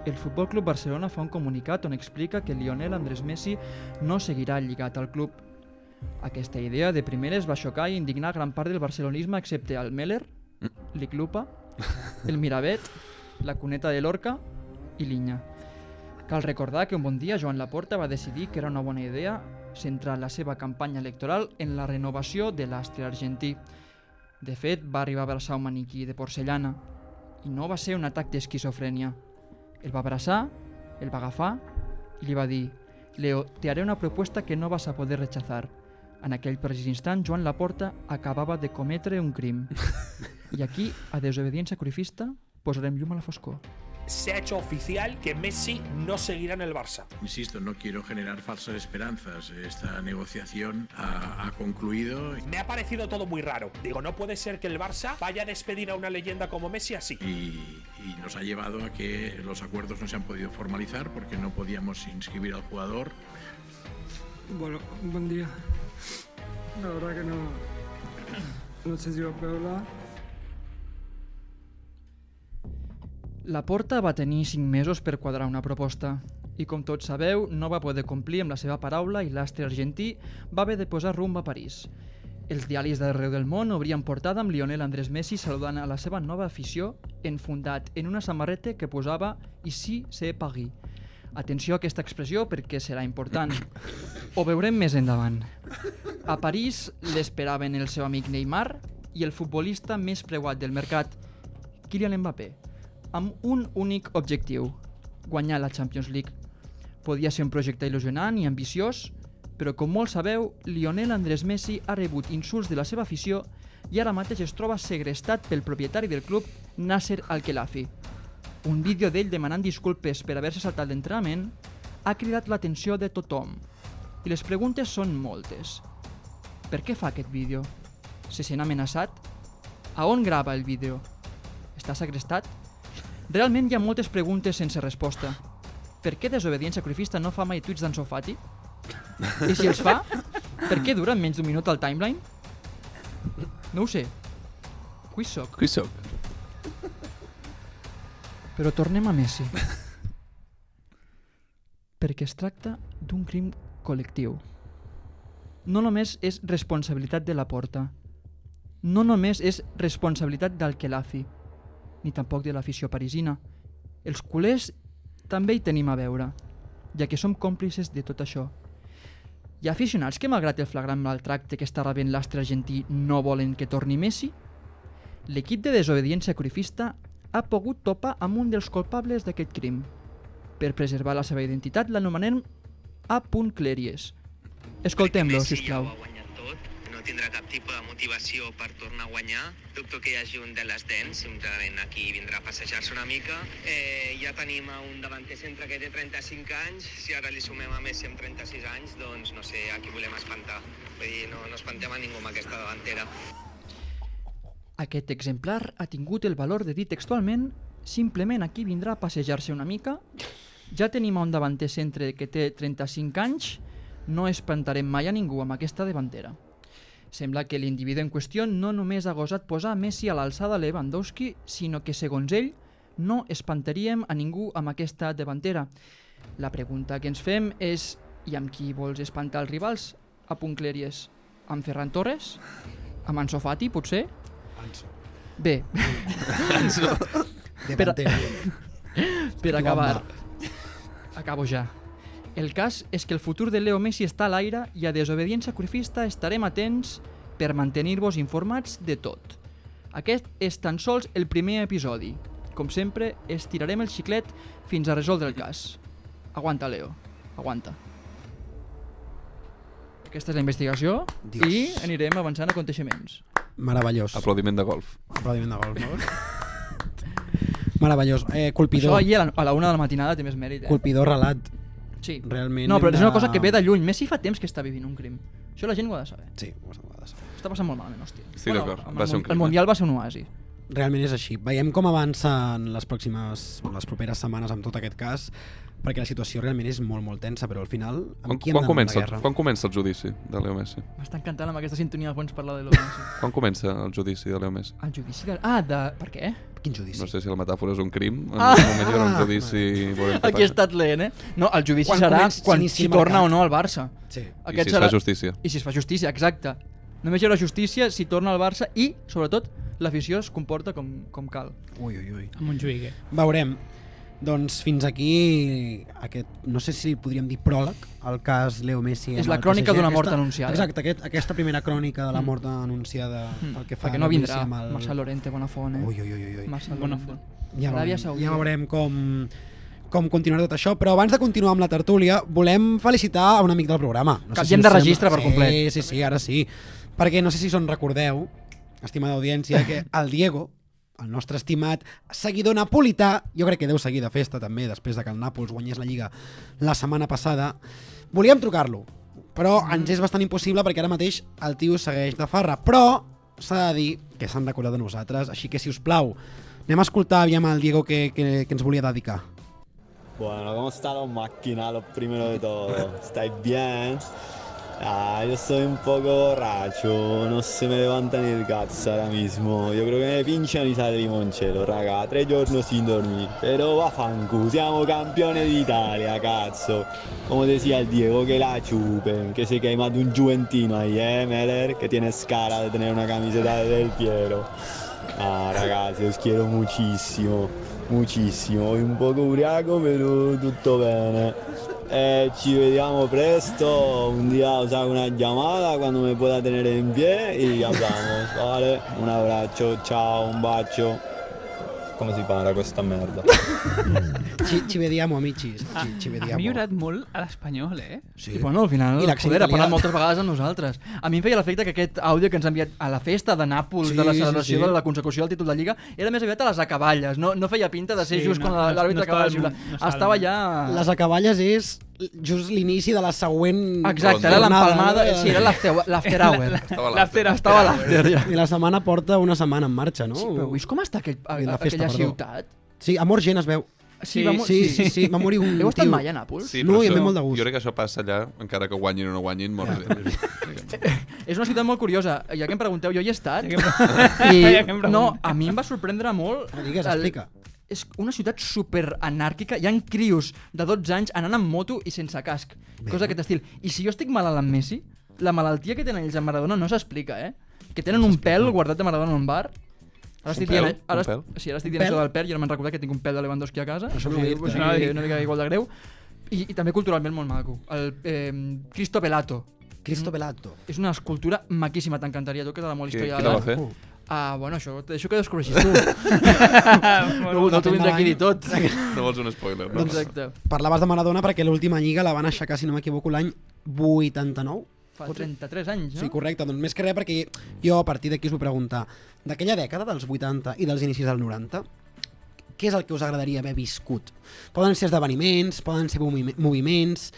El Futbol Club Barcelona fa un comunicat on explica que Lionel Andrés Messi no seguirà lligat al club. Aquesta idea de primeres va xocar i indignar gran part del barcelonisme excepte el Meller, l'Iclupa, el Miravet, la Cuneta de Lorca i l'Inya. Cal recordar que un bon dia Joan Laporta va decidir que era una bona idea centrar la seva campanya electoral en la renovació de l'astre argentí. De fet, va arribar a abraçar un maniquí de porcellana i no va ser un atac d'esquizofrènia. El va abraçar, el va agafar i li va dir: Leo, te haré una propuesta que no vas a poder rechazar. En aquell precís instant, Joan Laporta acabava de cometre un crim. I aquí, a desobediència corifista, posarem llum a la foscor. Se ha hecho oficial que Messi no seguirá en el Barça. Insisto, no quiero generar falsas esperanzas. Esta negociación ha concluido Me ha parecido todo muy raro. Digo, no puede ser que el Barça vaya a despedir a una leyenda como Messi así. y nos ha llevado a que los acuerdos no se han podido formalizar porque no podíamos inscribir al jugador. Bueno, un buen día. La verdad que no sé si va a poder hablar. Laporta va tenir 5 mesos per quadrar una proposta i, com tots sabeu, no va poder complir amb la seva paraula i l'astre argentí va haver de posar rumb a París. Els diaris d'arreu del món obrien portada amb Lionel Andrés Messi saludant a la seva nova afició enfundat en una samarreta que posava «Ici c'est Paris». Atenció a aquesta expressió perquè serà important. Ho veurem més endavant. A París l'esperaven el seu amic Neymar i el futbolista més preuat del mercat, Kylian Mbappé, amb un únic objectiu: guanyar la Champions League. Podia ser un projecte il·lusionant i ambiciós, però com molts sabeu, Lionel Andrés Messi ha rebut insults de la seva afició i ara mateix es troba segrestat pel propietari del club, Nasser Al-Khelaifi. Un vídeo d'ell demanant disculpes per haver-se saltat l'entrenament ha cridat l'atenció de tothom. I les preguntes són moltes. Per què fa aquest vídeo? Se sent amenaçat? A on grava el vídeo? Està segrestat? Realment hi ha moltes preguntes sense resposta. Per què Desobediència Corifista no fa mai tuits d'Ansu Fati? I si els fa, per què dura menys d'un minut al timeline? No ho sé. Qui soc? Qui soc? Però tornem a Messi. Perquè es tracta d'un crim col·lectiu. no només és responsabilitat de Laporta, no només és responsabilitat del Khelafi, ni tampoc de l'afició parisina. Els culers també hi tenim a veure, ja que som còmplices de tot això. Hi ha aficionats que, malgrat el flagrant maltracte que està rebent l'astre argentí, no volen que torni Messi? L'equip de desobediència cruyffista ha pogut topar amb un dels culpables d'aquest crim. Per preservar la seva identitat l'anomenem A.Cleries. Escoltem-lo, sisplau. No tindrà cap tipus de motivació per tornar a guanyar. Dubto que hi hagi un de les dents, simplement aquí vindrà a passejar-se una mica. Ja tenim un davanter centre que té 35 anys, si ara li sumem a Messi amb 36 anys, doncs no sé a qui volem espantar. Vull dir, no espantem a ningú amb aquesta davantera. Aquest exemplar ha tingut el valor de dir textualment simplement aquí vindrà a passejar-se una mica. Ja tenim un davanter centre que té 35 anys, no espantarem mai a ningú amb aquesta davantera. Sembla que l'individu en qüestió no només ha gosat posar Messi a l'alçada de Lewandowski, sinó que, segons ell, no espantaríem a ningú amb aquesta davantera. La pregunta que ens fem és: i amb qui vols espantar els rivals? A.Cleries. Amb Ferran Torres? Amb Ansu Fati, potser? Bé. Per acabar, acabo ja. El cas és que el futur de Leo Messi està a l'aire i a Desobediència Cruyffista estarem atents per mantenir-vos informats de tot. Aquest és tan sols el primer episodi. Com sempre, estirarem el xiclet fins a resoldre el cas. Aguanta, Leo. Aguanta. Aquesta és la investigació. Dios. I anirem avançant aconteixements. Meravellós. Aplaudiment de golf. Aplaudiment de golf, no? Meravellós. Colpidor. Això ahir a la 1 de la matinada té més mèrit. Colpidor relat. Sí. Realment no, però és una cosa que ve de lluny. Messi fa temps que està vivint un crim. Això la gent ho ha de saber. Sí, ho ha de saber. Està passant molt malament, hòstia. Sí, d'acord. Va ser un crim. El Mundial va ser un oasi. Realment és així. Veiem com avancen les properes setmanes amb tot aquest cas, perquè la situació realment és molt, molt tensa, però al final... Quan comença el judici de Leo Messi? M'està encantant amb aquesta sintonia de fons parlar de Leo Messi. Quan comença el judici de Leo Messi? El judici de... Per què? Quin judici? No sé si la metàfora és un crim. En un moment hi haurà un judici... Aquí he estat lent, No, el judici serà quan si torna o no al Barça. Sí. I si es fa justícia. I si es fa justícia, exacte. Només hi haurà justícia si torna al Barça i, sobretot, l'afició es comporta com cal. Ui. Amb un juigue. Veurem. Doncs fins aquí no sé si podríem dir pròleg, el cas Leo Messi. És la crònica d'una mort anunciada. Exacte, aquesta primera crònica de la mort anunciada. Perquè no vindrà Marcel Llorente Bonafont, Ui. Marcel Bonafont. Ja veurem com continuarà tot això, però abans de continuar amb la tertúlia volem felicitar a un amic del programa. Canviem de registre per complet. Sí, ara sí. Perquè no sé si us en recordeu, estimada audiència, que el Diego, el nostre estimat seguidor napolità, jo crec que deu seguir de festa també després de que el Nàpols guanyés la Lliga la setmana passada, volíem trucar-lo, però ens és bastant impossible perquè ara mateix el tio segueix de farra, però s'ha de dir que s'han recordat de nosaltres, així que si us plau, anem a escoltar aviam el Diego que ens volia dedicar. Bueno, ¿cómo está Don Máquina? Lo primero de todo, ¿estáis bien? Yo estoy un poco borracho, no se me levanta ni el cazzo ahora mismo. Yo creo que me pinchan y sale limoncello, raga, 3 giorni sin dormir. Pero vaffanculo, siamo campioni d'Italia, cazzo. Como decía el Diego, que la chupen, que se quema de un juventino ahí, Meller, que tienes cara de tener una camiseta de Del Piero. Ragazzi, os quiero muchísimo, muchísimo. Hoy un poco ubriaco, pero tutto bene. Ci vediamo presto, un día os hago una llamada cuando me pueda tener en pie y hablamos, vale? Un abbraccio, ciao, un bacio. Come si parla questa merda? Ci vediamo, amicis. Ci vediamo. Ha millorat molt a l'espanyol, Sí. I bueno, al final, ha parlat moltes vegades amb nosaltres. A mi em feia l'efecte que aquest àudio que ens ha enviat a la festa de Nàpols, de la celebració de la consecució del títol de Lliga, era més aviat a les acaballes, no feia pinta de ser just quan l'àrbitre acabava de xiular. Estava ja... Les acaballes és just l'inici de la següent... Exacte, era l'empalmada, sí, era l'after hour. Estava l'after, ja. I la setmana porta una setmana en marxa, no? Sí, però veus com està aquella ciutat? Sí, a mort gent es veu. Sí, va morir un tio. Heu estat mai a Nàpols? Sí, no, i em ve molt de gust. Jo crec que això passa allà, encara que guanyin o no guanyin, mort gent. És una ciutat molt curiosa. Ja que em pregunteu, jo hi he estat. No, a mi em va sorprendre molt... Digues, explica. És una ciutat super anàrquica. Hi ha crios de 12 anys anant amb moto i sense casc. Cosa d'aquest estil. I si jo estic malalt amb Messi, la malaltia que tenen ells amb Maradona no s'explica, Que tenen un pèl guardat de Maradona en un bar. Ara estic dient això del pèl, jo no me'n recordat que tinc un pèl de Lewandowski a casa. Això una mica igual de greu. I també culturalment molt maco. El Cristo Velato. Cristo Velato. És una escultura maquíssima, t'encantaria. Tu que t'agrada molt la història. Qui la va fer? Bueno, això deixo que descobreixis tu. No t'ho vindré aquí a dir tot. No vols un spoiler, no? Exacte. Parlaves de Maradona perquè l'última lliga la van aixecar, si no m'equivoco, l'any 89. Fa 33 anys, no? Sí, correcte. Doncs més que res perquè jo a partir d'aquí us vull preguntar, d'aquella dècada dels 80 i dels inicis del 90, què és el que us agradaria haver viscut? Poden ser esdeveniments, poden ser moviments,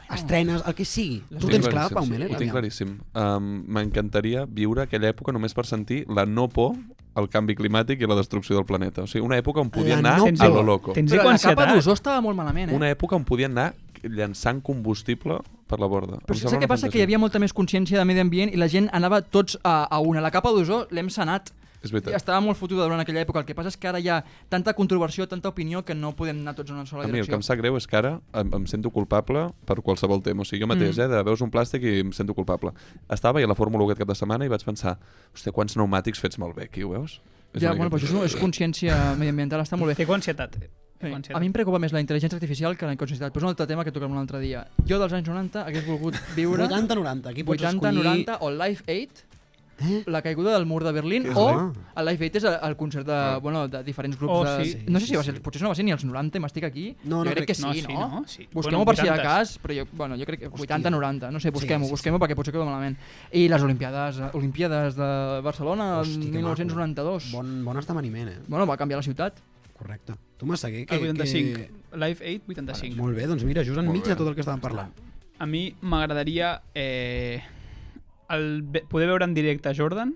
estrenes, el que sigui. Tu tens clar, Pau Meller? Ho tinc claríssim. M'encantaria viure aquella època només per sentir la no por al canvi climàtic i la destrucció del planeta. O sigui, una època on podien anar a lo loco. Però la capa d'ozó estava molt malament, Una època on podien anar llançant combustible per la borda. Però saps què passa? Que hi havia molta més consciència de medi ambient i la gent anava tots a una. La capa d'ozó l'hem sanat. És veritat. Estava molt fotuda durant aquella època. El que passa és que ara hi ha tanta controversió, tanta opinió, que no podem anar tots en una sola direcció. A mi el que em sap greu és que ara em sento culpable per qualsevol tema. O sigui, jo mateix, de veus un plàstic i em sento culpable. Estava veient la Fórmula 1 aquest cap de setmana i vaig pensar, hòstia, quants pneumàtics fets malbé aquí, ho veus? Ja, bueno, però això és consciència mediambiental, està molt bé. Té ansietat. A mi em preocupa més la intel·ligència artificial que la inconsciencitat, però és un altre tema que tocarem un altre dia. Jo dels anys 90 hagués volgut viure... 80-90, aquí pots escollir... 80-90 o Live 8, la caiguda del mur de Berlín, o el Live 8 és el concert de diferents grups. No sé si va ser, potser no va ser ni els 90 i m'estic aquí. Jo crec que sí, no? Busquem-ho per si de cas, però jo crec que 80-90, no sé, busquem-ho perquè potser quedo malament. I les Olimpíades de Barcelona, el 1992. Bon esdeveniment, Bueno, va canviar la ciutat. Correcte. Tu Massaguer, el 85. Live 8, 85. Molt bé, doncs mira, just enmig de tot el que estàvem parlant. A mi m'agradaria poder veure en directe Jordan,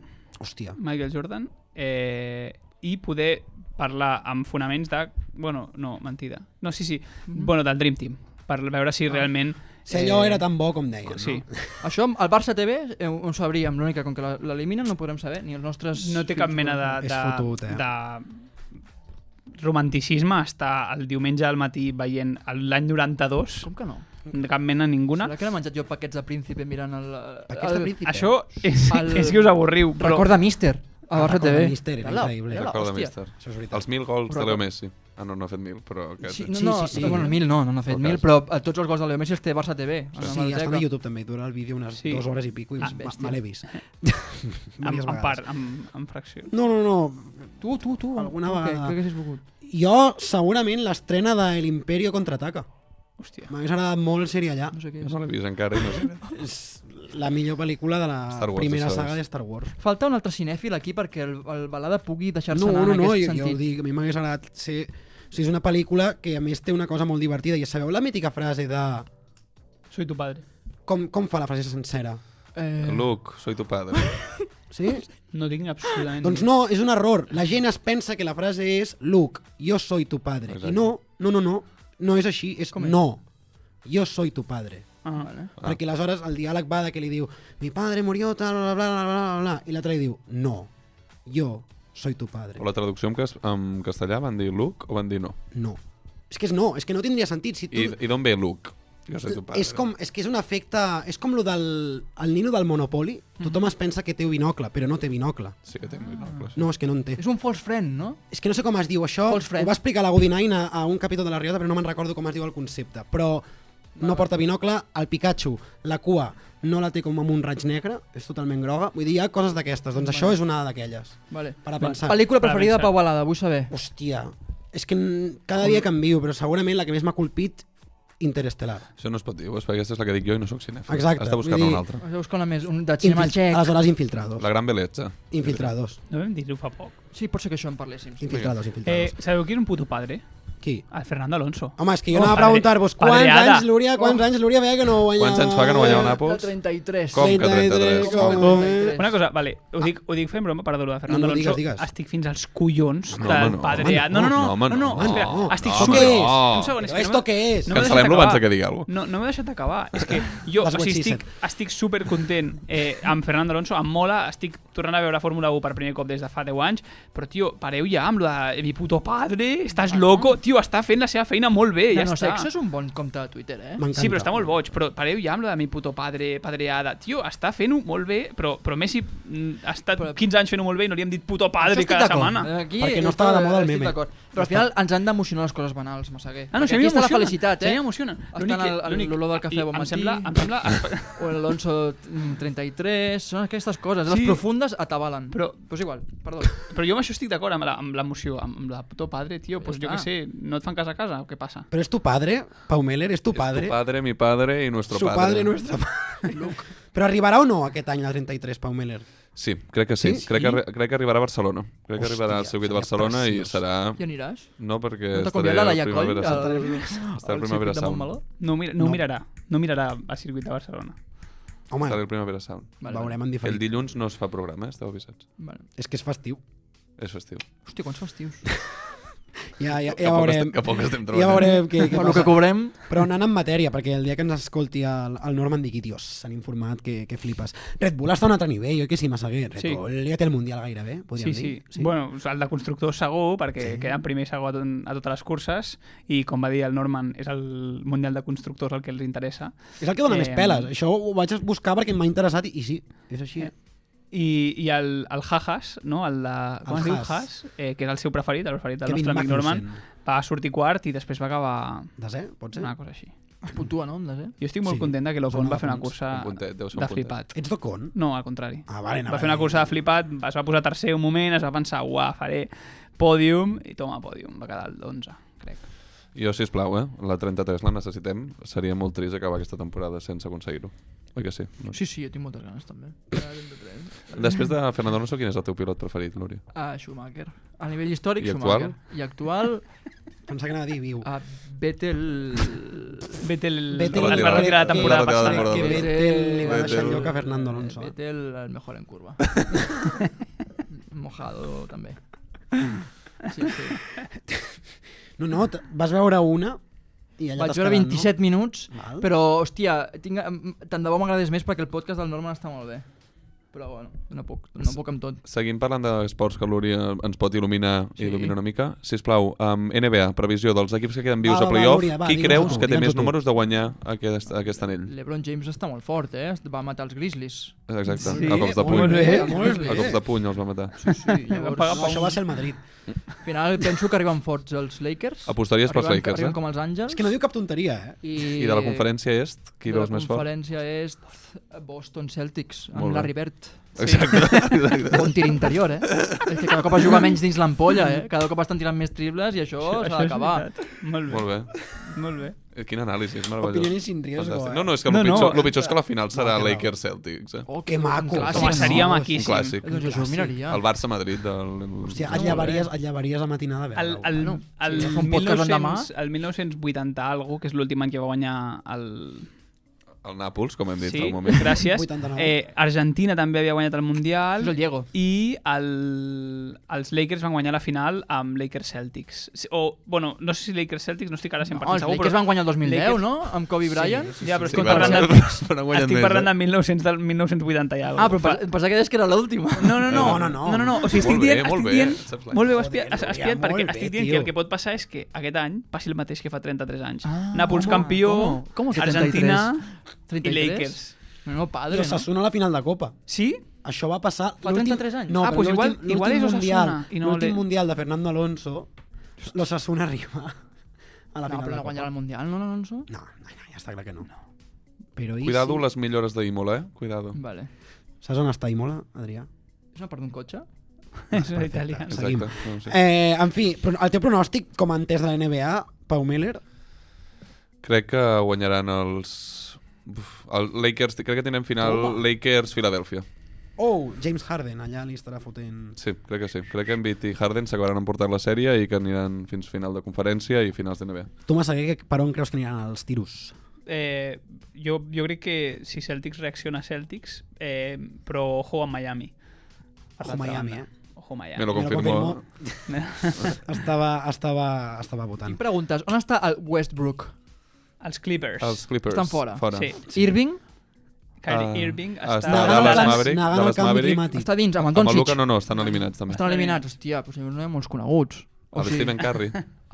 Michael Jordan, i poder parlar amb fonaments de... Bueno, no, mentida. No, sí. Bueno, del Dream Team. Per veure si realment... Si allò era tan bo com deien, sí. No? Això, al Barça TV, ho sabríem. L'única, com que l'eliminen, no podrem saber, ni els nostres... No té cap mena de romanticisme estar el diumenge al matí veient l'any 92. Com que no? Cap mena ninguna. Serà que no he menjat jo paquets de Príncipe mirant el... Paquets de Príncipe? Això és que us avorriu. Recorda Míster, a Barça TV. Recorda Míster, era increïble. Recorda Míster. Els 1000 gols de Leo Messi. No ha fet 1000, però... Sí. Bueno, 1000 no ha fet 1000, però tots els gols de Leo Messi els té Barça TV. Sí, ja estan a YouTube també, dura el vídeo unes 2 hores i pico i me l'he vist. En part, en fracció. No. Tu. Alguna vegada. Què haguessis volgut? Jo, segurament, l'estrena de El Imperio Contraataca. Hòstia. M'hagués agradat molt ser-hi allà. No sé què és. No l'he vist encara i no sé. És la millor pel·lícula de la primera saga de Star Wars. Falta un altre cinèfil aquí perquè el Balada pugui deixar-se anar en aquest sentit. Jo ho dic, a mi m'hagués agradat ser... O sigui, és una pel·lícula que a més té una cosa molt divertida i sabeu la mítica frase de... Soy tu padre. Com fa la frase sencera? Luke, soy tu padre. Sí? No tinc absolutament... Doncs no, és un error. La gent es pensa que la frase és Luke, yo soy tu padre. Exacte. I no és així, és no, yo soy tu padre. Perquè aleshores el diàleg va de que li diu mi padre murió, tal, bla, bla, bla, bla, bla, i l'altre li diu no, yo soy tu padre. O la traducció en castellà van dir Luke o van dir no? No. És que no tindria sentit. Si tu... I d'on ve Luke? Jo soy tu padre. És que és un efecte... És com el nino del Monopoly. Tothom es pensa que té un binocle, però no té binocle. Sí que té un binocle. No, és que no en té. És un false friend, no? És que no sé com es diu això. Ho va explicar la Godinine a un capítol de La Riota, però no me'n recordo com es diu el concepte. Però no porta binocle. El Pikachu, la cua, no la té com amb un raig negre, és totalment groga. Vull dir, hi ha coses d'aquestes. Doncs això és una d'aquelles. Per a pensar. Pel·lícula preferida de Pau Balada, vull saber. Hòstia, és que cada dia canvio, però segurament la que més m'ha colpit, Interestelar. Això no es pot dir, perquè aquesta és la que dic jo i no soc cinèfil. Exacte. Has de buscar una altra. Has de buscar una més, un de cinema txec. Aleshores, Infiltrados. La gran bellesa. Infiltrados. No vam dir-ho fa poc. Sí, pot ser que això en parléssim. Infiltrados. Sabeu qui és un puto padre? Qui? El Fernando Alonso. Home, és que jo anava a preguntar-vos quants anys Lúria veia que no guanyava... Quants anys fa que no guanyava Nàpols? 33. Com que 33? Una cosa, vale, ho dic fent broma, perdó, de Fernando Alonso. Digues. Estic fins als collons del padre... No, espera, estic super... Un segon, és que ¿Esto què és? Cancel·lem-lo abans que digui alguna cosa. No m'he deixat d'acabar. És que jo estic super content amb Fernando Alonso, em mola, estic tornant a veure Fórmula 1 per primer cop des de fa 10 anys, però, tio, pareu ja amb la mi puto padre, estàs loco, tio, està fent la seva feina molt bé, ja està. Nanosexo és un bon compte de Twitter, Sí, però està molt boig, però pareu ja amb la de mi puto padreada, tio, està fent-ho molt bé, però Messi ha estat 15 anys fent-ho molt bé i no li hem dit puto padre cada setmana. Perquè no estava de moda el meme. Però al final ens han d'emocionar les coses banals, Massaguer. No, aquí està la felicitat, Sí, m'emociona. Està l'olor del cafè bon matí, o l'Alonso 33, són aquestes coses, les profundes atabalen. Però és igual, perdó. Però jo amb això estic d'acord, amb l'emoció, amb la puto padre, tio, pues jo què sé, no et fan casa a casa o què passa? Però és tu padre, Pau Meller, és tu padre. Es tu padre, mi padre i nuestro padre. Su padre, nuestro padre. Però arribarà o no aquest any la 33, Pau Meller? Sí, crec que sí. Crec que arribarà a Barcelona. Crec que arribarà al circuit de Barcelona i serà... I aniràs? No, perquè no t'ha convidat la Laia Coll? Està el Primavera Sound. No mirarà al circuit de Barcelona. Home, està el Primavera Sound. Veurem en diferent. El dilluns no es fa programa, esteu avisats. És que és festiu. És festiu. Hòstia, quants festius. Ja veurem. Que poc estem trobant. Ja veurem què passa. Que cobrem. Però anant en matèria, perquè el dia que ens escolti el Norman digui, dios, s'han informat que flipes. Red Bull està a un altre nivell, oi que sí, Massaguer? Red Bull ja té el Mundial gairebé, podríem dir. Sí. Bueno, el de constructors segur, perquè queden primer i segur a totes les curses, i com va dir el Norman, és el Mundial de constructors el que els interessa. És el que dona més peles. Això ho vaig buscar perquè m'ha interessat i sí, és així. I el Haas, no? Com es diu Haas? Que és el seu preferit, el preferit del nostre amic Norman, va sortir quart i després va acabar... Desè, pot ser? Una cosa així. Es puntua, no? Jo estic molt content que l'Ocon va fer una cursa de flipat. Ets d'Ocon? No, al contrari. Va fer una cursa de flipat, es va posar tercer un moment, es va pensar, uah, faré pòdium, i toma pòdium, va quedar el 11, crec. Jo, sisplau, la 33 la necessitem. Seria molt trist acabar aquesta temporada sense aconseguir-ho. Oi que sí? No? Sí, jo tinc moltes ganes també. Després de Fernando Alonso, quin és el teu pilot preferit, Núria? Schumacher. A nivell històric, Schumacher. I actual... Pensava que anava a dir viu. Vettel es va retirar la temporada passada. Que Vettel li va deixar el lloc a Fernando Alonso. Vettel el mejor en curva. Mojado també. Sí. No, vas veure una i allà vaig veure 27 minuts, però, hòstia, tant de bo m'agradés més perquè el podcast del Norman està molt bé. Però, bueno, no puc amb tot. Seguim parlant d'esports que l'Úria ens pot il·luminar i il·luminar una mica. Sisplau, NBA, previsió dels equips que queden vius a playoff, qui creus que té més números de guanyar aquest anell? LeBron James està molt fort, Va matar els Grizzlies. Exacte, a cops de puny. A cops de puny els va matar. Sí, llavors... Això va ser el Madrid. Al final penso que arriben forts els Lakers. Apostaries pels Lakers, Arriben com els Àngels. És que no diu cap tonteria, I de la conferència est, qui veus més fort? De la conferència est, Boston Celtics, amb Larry Bird. Exacte. Bon tir interior, És que cada cop es juga menys dins l'ampolla, Cada cop estan tirant més triples i això s'ha d'acabar. Molt bé. Quin anàlisi, és meravellós. Opinions sin riesgo, No, és que el pitjor és que la final serà Lakers-Celtics. Oh, que maco. Seria maquíssim. Un clàssic. Doncs això ho miraria. El Barça-Madrid. Hòstia, et llevaries a matinada a veure. El 1980 algo, que és l'últim any que va guanyar el Nàpols, com hem dit al moment. Gràcies. Argentina també havia guanyat el Mundial. És el Diego. I els Lakers van guanyar la final amb Lakers-Celtics. No sé si Lakers-Celtics, no estic ara 100% segur. Els Lakers van guanyar el 2010, no? Amb Kobe Bryant. Ja, però estic parlant de 1980 i alguna cosa. Però pensava que deies que era l'última. No. O sigui, estic dient... Molt bé, has espiat, perquè estic dient que el que pot passar és que aquest any passi el mateix que fa 33 anys. Nàpols campió, Argentina... i Lakers. No, padre, I Osasuna a la final de Copa. Sí? Això va passar... Fa 33 anys? No, però igual és Osasuna. L'últim Mundial de Fernando Alonso, l'Osasuna arriba a la final de Copa. Però no guanyarà el Mundial, no, l'Alonso? No, ja està clar que no. Cuidado les millores d'Imola, Cuidado. Vale. Saps on està Imola, Adrià? És una part d'un cotxe? És italià. Seguim. En fi, el teu pronòstic, com a entès de la NBA, Pau Meller? Crec que guanyaran els Lakers, crec que tindrem final Lakers-Philadelphia. James Harden, allà li estarà fotent... Sí, crec que sí. Crec que Embiid i Harden s'acabaran emportant la sèrie i que aniran fins final de conferència i finals de NBA. Tu, Massaguer, per on creus que aniran els tiros? Jo crec que si Celtics reacciona a Celtics, però ojo a Miami. Ojo Miami, Ojo Miami. Me lo confirmo. Estava votant. I preguntes, on està el Westbrook? Els Clippers. Els Clippers. Estan fora. Sí. Irving? Kyrie Irving està... Dallas Maverick. Està dins, amb el Amb el Doncic. Luka no, estan eliminats també. Estan eliminats, hòstia, però no hi ha molts coneguts. El Stephen Curry.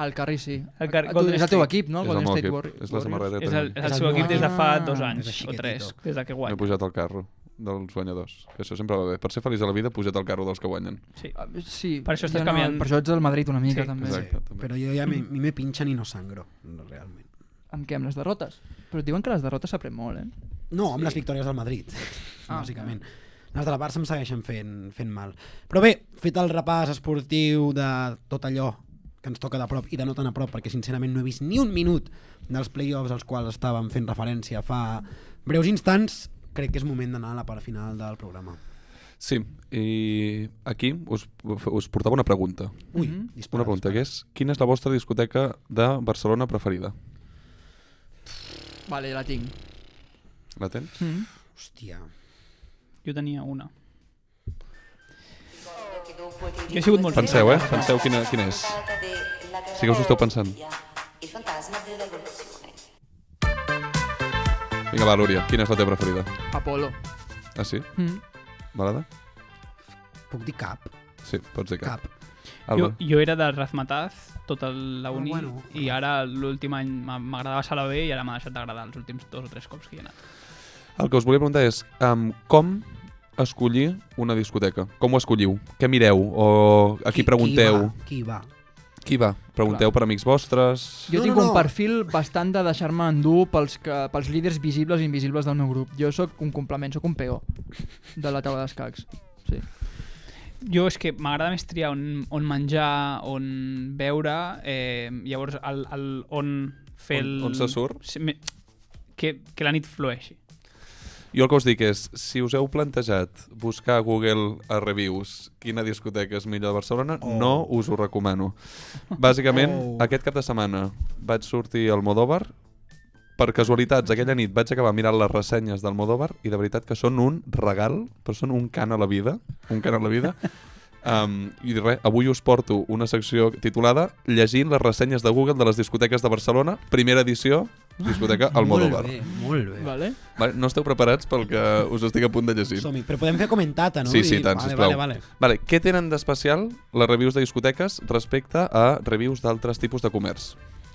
El Curry sí. Golden És el teu equip, no? El Golden State Warriors. És la samarreta que És tenim. el seu equip des de fa 2 anys o 3, des de que He guanya. pujat al carro dels guanyadors. Que això sempre va bé. Per ser feliç a la vida, puja't al carro dels que guanyen. Sí. Per això estàs Jo canviant. Per això ets del Madrid una mica, també. Exacte, també. Però jo ja mi me pinxen i no sangro, realment. Amb què? Amb les derrotes? Però et diuen que les derrotes s'aprèn molt, No, amb les victòries del Madrid, bàsicament. Les de la Barça em segueixen fent mal. Però bé, fet el repàs esportiu de tot allò que ens toca de prop i de no tan a prop, perquè sincerament no he vist ni un minut dels play-offs als quals estàvem fent referència fa breus instants, crec que és moment d'anar a la part final del programa. Sí, i aquí us portava una pregunta. Ui, Una pregunta que és: quina és la vostra discoteca de Barcelona preferida? Vale, la tinc. La tens? Hòstia. Jo tenia una. Jo he sigut molt... Penseu, Penseu quina és. Sí que us ho esteu pensant. Vinga, va, Lúria, quina és la teva preferida? Apolo. Ah, sí? Balada? Puc dir cap? Sí, pots dir cap. Jo era de Razmataz tota la uni bueno. i ara l'últim any m'agradava Sala B i ara m'ha deixat d'agradar els últims 2 o 3 cops que hi he anat. El que us volia preguntar és com escollir una discoteca? Com ho escolliu? Què mireu? O a qui pregunteu? Qui va? Qui va? Pregunteu per amics vostres? Jo tinc un perfil bastant de deixar-me endur pels líders visibles i invisibles del meu grup. Jo sóc un complement, sóc un peó de la taula d'escacs. Sí. Jo és que m'agrada més triar on menjar, on beure, llavors on fer el... On se surt? Que la nit flueixi. Jo el que us dic és, si us heu plantejat buscar a Google a reviews quina discoteca és millor de Barcelona, no us ho recomano. Bàsicament, aquest cap de setmana vaig sortir al Almodóvar. Per casualitats, aquella nit vaig acabar mirant les ressenyes del Almodóvar i de veritat que són un regal, però són un cant a la vida. Un cant a la vida. I res, avui us porto una secció titulada Llegint les ressenyes de Google de les discoteques de Barcelona, primera edició, discoteca Almodóvar. Molt bé. Vale. No esteu preparats pel que us estic a punt de llegir? Som-hi, però podem fer comentat, no? Sí, tant, sisplau. Vale. Què tenen d'especial les reviews de discoteques respecte a reviews d'altres tipus de comerç?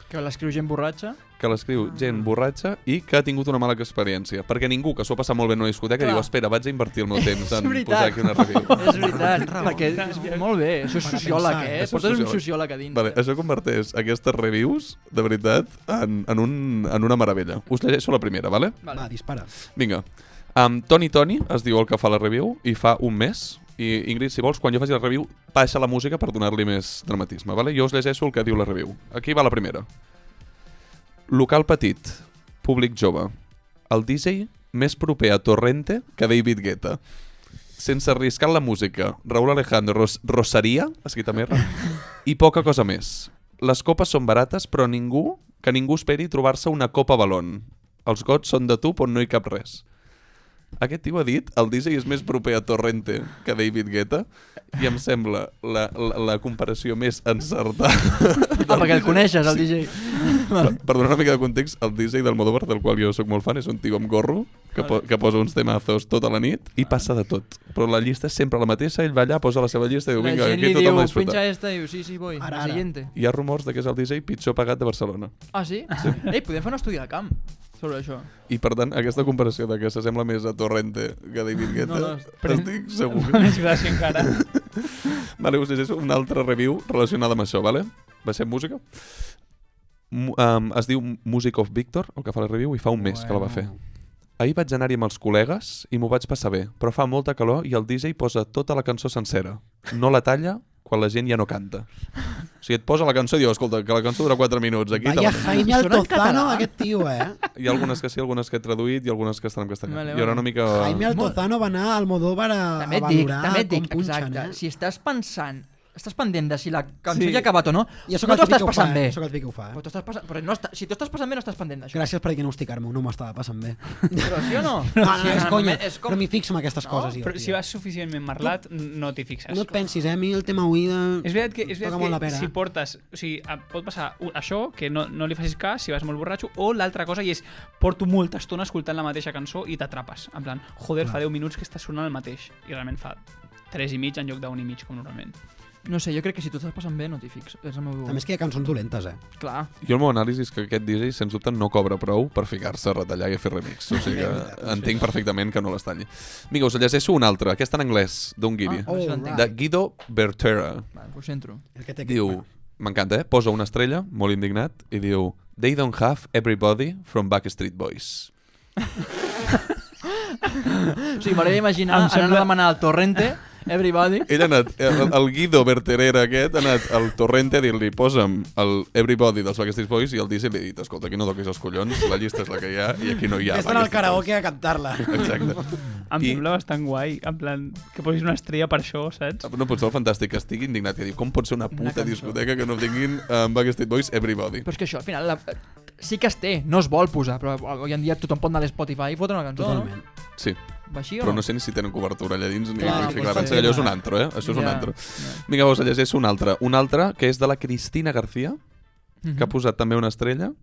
Que l'escriu gent borratxa. Que l'escriu gent borratxa i que ha tingut una mala experiència. Perquè ningú que s'ho ha passat molt bé en una discoteca diu, espera, vaig a invertir el meu temps en posar aquí una review. És veritat, perquè és molt bé. Això és sociòleg, Portes un sociòleg a dins. Vale, això converteix aquestes reviews, de veritat, en una meravella. Us llegeixo la primera, vale? Va, dispara. Vinga. Toni es diu el que fa la review i fa un mes. I Ingrid, si vols, quan jo faci la review, baixa la música per donar-li més dramatisme, vale? Jo us llegeixo el que diu la review. Aquí va la primera. Local petit, públic jove. El DJ més proper a Torrente que David Guetta. Sense arriscar la música, Raúl Alejandro Rosaria, escrita amb R, i poca cosa més. Les copes són barates, però que ningú esperi trobar-se una copa balón. Els gots són de tub on no hi cap res. Aquest tio ha dit el DJ és més proper a Torrente que David Guetta i em sembla la comparació més encertada. Perquè el coneixes, el DJ. Per donar una mica de context, el DJ del Almodóvar, del qual jo sóc molt fan, és un tio amb gorro que posa uns temazos tota la nit i passa de tot. Però la llista és sempre la mateixa, ell va allà, posa la seva llista i diu, vinga, aquí tothom a disfrutar. Pincha esta i diu, sí, voy, la siguiente. Hi ha rumors de que és el DJ pitjor pagat de Barcelona. Ah, sí? Ei, podem fer un estudi de camp sobre això. I per tant, aquesta comparació de que s'assembla més a Torrente que a David Guetta, estic segur. Més gràcia encara. Vale, us llegeixo una altra review relacionada amb això, vale? Baixem música. Es diu Music of Victor, el que fa la review, i fa un mes que la va fer. Ahir vaig anar-hi amb els col·legues i m'ho vaig passar bé, però fa molta calor i el DJ posa tota la cançó sencera. No la talla quan la gent ja no canta. O sigui, et posa la cançó i diu, escolta, que la cançó dura 4 minuts. Aquí vaya Jaime Altozano, aquest tio, Hi ha algunes que sí, algunes que he traduït i algunes que estan en castellà. Hi haurà una mica... Jaime Altozano va anar al Almodóvar a valorar com punxen. Exacte. Si estàs pensant estàs pendent de si la cançó ja ha acabat o no. Jo sóc no el t'ho típic estàs que ho fa, passant bé. Sóc el típic que ho fa, Però però no si tu estàs passant bé, no estàs pendent d'això. Gràcies per diagnosticar-me, no m'estava passant bé. Però sí o no? No, Sí, és conya, és com- però m'hi fixo en aquestes coses. Però si vas suficientment marlat, no t'hi fixes. No et pensis, a mi el tema oïda... És veritat toca molt la que pera. si portes... O sigui, pot passar això, que no li facis cas si vas molt borratxo, o l'altra cosa i és porto molta estona escoltant la mateixa cançó i t'atrapes. En plan, joder, fa 10 minuts que està sonant el mateix. I realment fa 3 i mig en lloc d'1 i mig, com normalment. No sé, jo crec que si tu estàs passant bé no t'hi fixes. És el meu... A més que hi ha cançons dolentes, Clar. Jo el meu anàlisi és que aquest DJ, sens dubte, no cobra prou per ficar-se a retallar i a fer remix. O sigui que entenc perfectament que no les talli. Vinga, us llegeixo un altre. Aquest en anglès, d'un guiri. De Guido Bertera. Ho centro. Diu, m'encanta, posa una estrella, molt indignat, i diu They don't have everybody from Backstreet Boys. O sigui, m'hauria d'imaginar anant a demanar al Torrente Everybody. Ell ha anat, el Guido Berterera aquest ha anat al Torrente a dir-li posa'm el Everybody dels Backstreet Boys i el DJ li ha dit, escolta, aquí no toquis els collons, la llista és la que hi ha i aquí no hi ha Estan al karaoke a cantar-la. Exacte. Em sembla bastant guai, en plan, que posis una estrella per això, saps? No pot ser el fantàstic que estigui indignat i dir, com pot ser una puta discoteca que no tinguin Backstreet Boys Everybody? Però és que això, al final, sí que es té, no es vol posar, però avui en dia tothom pot anar a l'Spotify i fotre una cançó, Totalment. Sí. Va així o Però no? no sé ni si tenen cobertura allà dins ni Clar, clarència. Allò és un antro, Això és un antro. Vinga, vos llegeixo un altre. Un altre que és de la Cristina García, que ha posat també una estrella,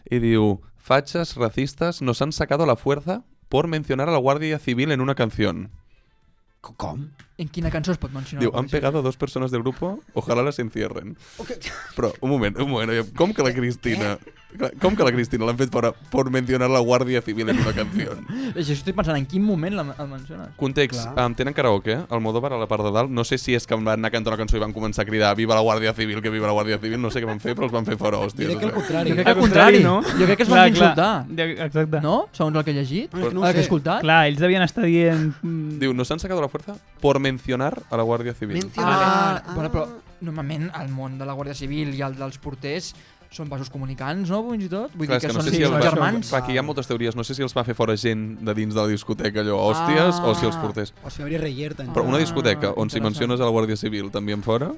i diu, fachas racistas nos han sacado la fuerza por mencionar a la Guardia Civil en una canción. Com? En quina cançó es pot mencionar? Diu, han pegado a 2 persones del grupo, ojalá las encierren. Però, un moment, com que la Cristina l'han fet fora por mencionar la Guardia Civil en una canción? Jo estic pensant en quin moment el menciones. Context, tenen karaoke, al Modóvar a la part de dalt, no sé si és que van anar a cantar una cançó i van començar a cridar viva la Guàrdia Civil, que viva la Guàrdia Civil, no sé què van fer, però els van fer fora, hòstia. Jo crec que al contrari. Jo crec que al contrari, no? Jo crec que es van insultar. Exacte. No? Segons el que he llegit? No el que he escoltat? Clar, ells devien estar dient... Diu, nos han sacado la fuerza por mencionar a la Guàrdia Civil. Bueno, però normalment el món de la Guàrdia Civil i el dels porters són vasos comunicants, no? Fins i tot? Vull dir que són germans. Aquí hi ha moltes teories. No sé si els va fer fora gent de dins de la discoteca, allò, hòsties, o si els porters. O si hauria Reyer, també. Però una discoteca on si menciones a la Guàrdia Civil també en fora...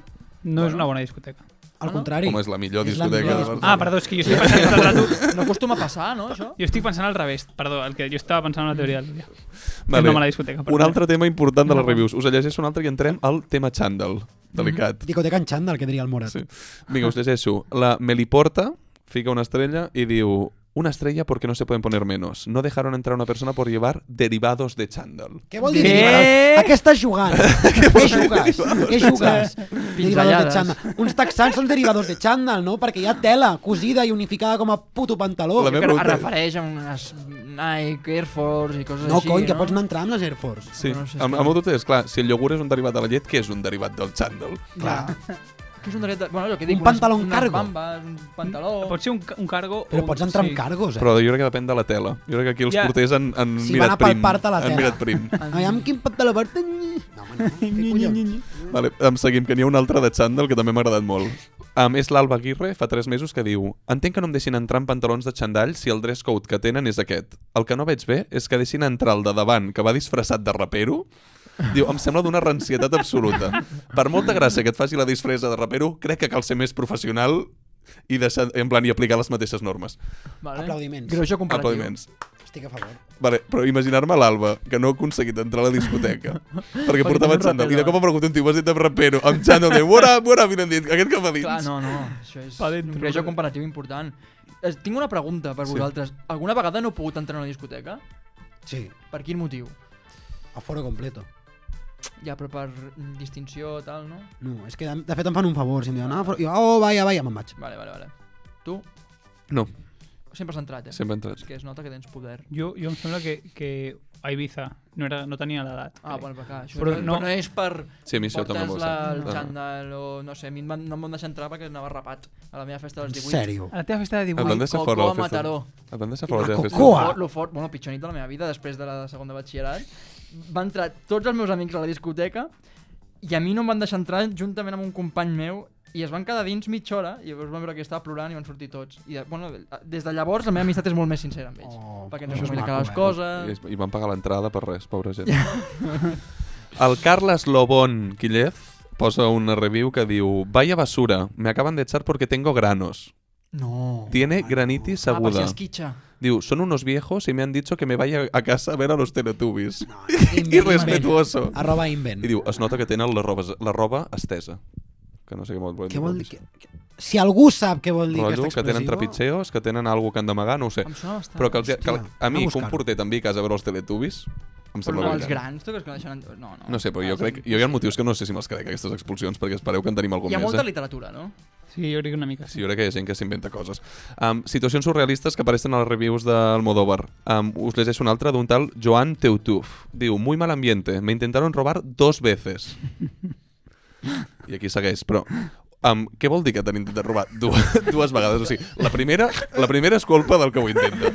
No és una bona discoteca. Al contrari. Com és la millor discoteca de Barcelona. Ah, perdó, és que jo estic pensant al rato... No acostuma a passar, no, això? Jo estic pensant al revés. Perdó, el que jo estava pensant en la teoria del dia. Vale. És una mala discoteca. Un altre tema important de les reviews. Us llegeixo un altre i entrem al tema xandall. Delicat. Discoteca en xandall, que diria el Morat. Sí. Vinga, us llegeixo. La Meliporta fica una estrella i diu... Una estrella porque no se pueden poner menos. No dejaron entrar a una persona por llevar derivados de chándal. Què vol dir derivados? A què estàs jugant? Què jugues? Què jugues? Derivados de chándal. Uns texans són derivados de chándal, no? Perquè hi ha tela cosida i unificada com a puto pantaló. Que es refereix a unes Nike, Air Force i coses no, així, cony, que pots anar a entrar amb les Air Force. Sí, amb el meu dubte és, clar, si el iogurt és un derivat de la llet, què és un derivat del xandall? Clar. Que és un derivat de... Bueno, que dic, un pantaló en unes cargo. Bambes, un pantaló... Pot ser un cargo... Però pots entrar amb cargos, Però jo crec que depèn de la tela. Jo crec que aquí els porters han si mirat van prim. a palpar-te la tela. Han mirat prim. Aviam quin pantaló porta... No, home, no. Què collons? Vale, seguim, que n'hi ha un altre de xandall que també m'ha agradat molt. És l'Alba Aguirre, fa 3 mesos, que diu: entenc que no em deixin entrar en pantalons de xandall si el dress code que tenen és aquest. El que no veig bé és que deixin entrar el de davant, que va disfressat de rapero. Diu, em sembla d'una rancietat absoluta. Per molta gràcia que et faci la disfressa de rapero, crec que cal ser més professional i deixar, en plan, i aplicar les mateixes normes. Vale. Aplaudiments. Greuge comparatiu. Aplaudiments. Estic a favor. Vale, però imaginar-me l'Alba, que no ha aconseguit entrar a la discoteca, perquè portava xandall, i de cop em pregunto un tio, vas dit de rapero, amb xandall, de what up, m'han dit, aquest cap a dins. Clar, no, això és un greuge comparatiu important. Tinc una pregunta per vosaltres. Alguna vegada no heu pogut entrar a una discoteca? Sí. Per quin motiu? Aforo completo. Ja, però per distinció, tal, no? No, és que de fet em fan un favor. Si em diuen, jo, vaya, me'n vaig. Vale. Tu? No. Sempre has entrat, Sempre he entrat. És que es nota que tens poder. Jo em sembla que a Ibiza no tenia l'edat. Bueno, però clar, això però no és per... Sí, a mi això també portes el no. xandall o no sé, a mi no em van deixar entrar perquè anava rapat a la meva festa dels 18. Sèrio? A la teva festa de 18? Et van deixar fora Cocoa la festa. Mataró. Et van deixar fora la teva festa. Cocoa? Bueno, pitjor nit de la meva vida, després de la segona batxillerat. Van entrar tots els meus amics a la discoteca i a mi no em van deixar entrar juntament amb un company meu i es van quedar dins mitja hora i llavors van veure que estava plorant i van sortir tots. I des de llavors la meva amistat és molt més sincera amb ells. Perquè ens hem explicat les coses... I van pagar l'entrada per res, pobra gent. El Carles Lobón Quillez posa una review que diu: vaya basura, me acaban de echar porque tengo granos. No. Tiene granitis per aguda. si esquitxa. Diu, son unos viejos y me han dicho que me vaya a casa a ver a los Teletubbies. Invent, Irrespetuoso. @invent. I diu, es nota que tenen la roba estesa. Que no sé què vol dir. Què vol dir? Si algú sap què vol dir Rotllo, aquesta que tenen expressió... trapitxeos, que tenen alguna que han d'amagar, no ho sé. Em sona bastant. Però que, a mi, que un buscar-ho. porter t'enviï a casa a veure els Teletubbies, em Però sembla no, els brillant. grans, tu creus que no deixen... No, no. No sé, però jo crec... Jo hi ha motius que no sé si me'ls crec, aquestes expulsions, perquè espereu que en tenim algun Hi ha més, molta eh? literatura, no? Sí, jo crec que una mica. Sí, jo crec que hi ha gent que s'inventa coses. Situacions surrealistes que apareixen a les reviews d'Almodóvar. Us llegeixo una altra d'un tal Joan Teutuf. Diu, muy mal ambiente, me intentaron robar 2 veces. I aquí segueix, però... què vol dir que t'han intentat robar dues vegades? O sigui, la primera és culpa del que ho intenta.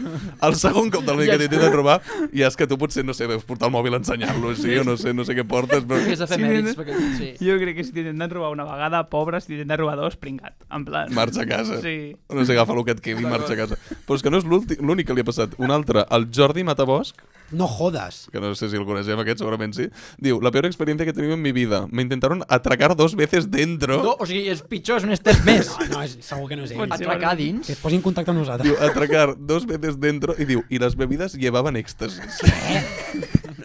El segon cop del que t'intenten robar ja és que tu potser, no sé, deus portar el mòbil a ensenyar-lo, sí, o no sé què portes, però... És de fer mèrits, perquè sí. Jo crec que si t'intenten robar una vegada, pobre, si t'intenten robar 2, pringat. En plan... Marxa a casa. Sí. No sé, agafa el que et quedi i marxa a casa. Però és que no és l'únic que li ha passat. Un altre, el Jordi Matabosch, No jodas. que no sé si el coneixem aquest, segurament sí, diu, la peor experiencia que he tenido en mi vida. Me intentaron atracar 2 veces dentro. No, o sigui, és pitjor, és un step més. No, segur que no és ell. Atracar dins. Que es posi en contacte amb nosaltres. Diu, atracar 2 veces dentro i diu, y las bebidas llevaban éxtasis.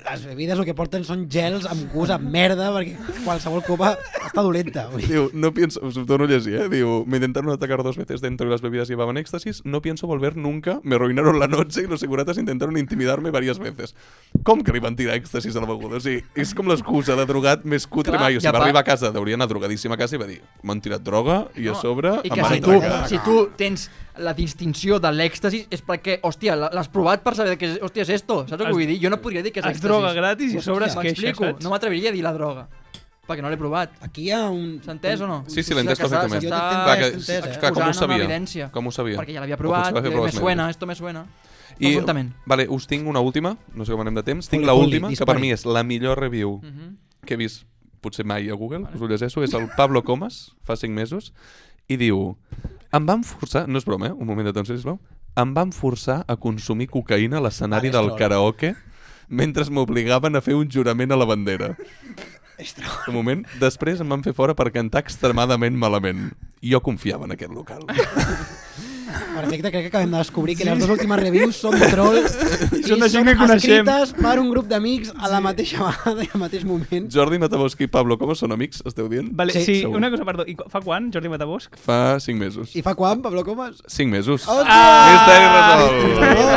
Les bebides el que porten són gels amb gust a merda, perquè qualsevol copa està dolenta. Diu, no pienso, us ho torno a llegir, diu, me intentaron atacar 2 veces dentro y las bebidas llevaban éxtasis, no pienso volver nunca, me arruinaron la noche y los seguratas intentaron intimidarme varias veces. Com que li van tirar èxtasis a la beguda? O sigui, és com l'excusa de drogat més cutre Clar, mai. O sigui, ja va va. arribar a casa, hauria anar drogadíssima a casa i va dir, m'han tirat droga i a sobre I em que van si tu, atracar. si tu tens la distinció de l'èxtasis és perquè, hòstia, l'has provat per saber que hòstia, és esto, saps el que vull dir? Jo no podria dir que és Es èxtasis. droga gratis i a sobre es queixa, M'explico, saps? no m'atreviria a dir la droga, perquè no l'he provat. Aquí hi ha un... S'ha entès o no? Sí, l'he entès perfectament. Jo t'he Clar, que, entès, clar, com ho Posant en sabia? evidència. Com ho sabia? Perquè ja l'havia O provat, potser va fer proves me suena, mèdiques. esto me suena. I, Conjuntament. vale, us tinc una última, no sé com anem de temps, tinc Foli, la foli, última, que dispari. per mi és la millor review que he vist potser mai a Google, us ho llegeixo, és el Pablo Comas, fa 5 mesos, i diu, em van forçar, no és broma, un moment d'atenció, sisplau, em van forçar a consumir cocaïna a l'escenari del karaoke mentre m'obligaven a fer un jurament a la bandera. Un moment, després em van fer fora per cantar extremadament malament. Jo confiava en aquest local. Perfecte, crec que acabem de descobrir que les dues últimes reviews són troll i Són de gent que coneixem. escrites per un grup d'amics a la mateixa vegada i al mateix moment. Jordi Matabosch i Pablo Comas són amics, esteu dient? Vale, Sí, sí, segur. una cosa, perdó. I fa quan, Jordi Matabosch? Fa 5 mesos. I fa quan, Pablo Comas? 5 mesos. Hòstia! Misteri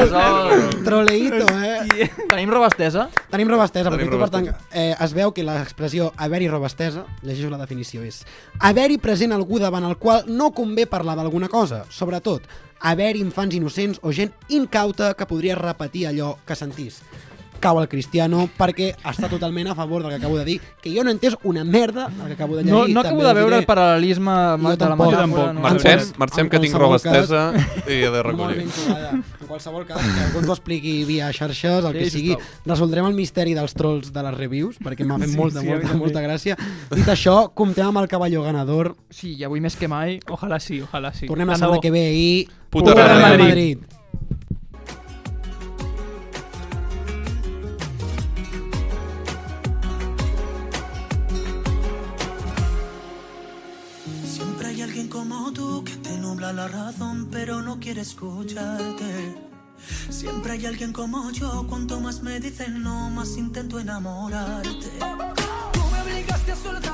resolt! Troleïto, Tenim roba estesa? Tenim roba estesa, Tenim aprofito, roba per tant, es veu que l'expressió haver-hi roba estesa, llegeixo la definició, és haver-hi present algú davant el qual no convé parlar d'alguna cosa, sobretot haver-hi infants innocents o gent incauta que podria repetir allò que sentís. Cau el Cristiano perquè està totalment a favor del que acabo de dir, que jo no he entès una merda del que acabo de llegir. No acabo de veure el paral·lelisme Jo de la tampoc. metàfora. no. Marxem, que tinc roba estesa i he de Molt recollir. ben trobada. En qualsevol cas, que algú ens ho expliqui via xarxes, el que Sí, sigui. sisplau. Resoldrem el misteri dels trolls de les reviews, perquè m'ha fet Sí, molta sí, a mi també. gràcia. Dit això, comptem amb el cavalló ganador. Sí, i avui més que mai. Ojalà sí, ojalà sí. Tornem la Tant de setmana bo. que ve i... Puta Real Real Madrid. Siempre hay alguien como tú que te nubla la razón pero no quiere escucharte. Siempre hay alguien como yo, cuanto más me dicen no, más intento enamorarte. Tú me obligaste a soltar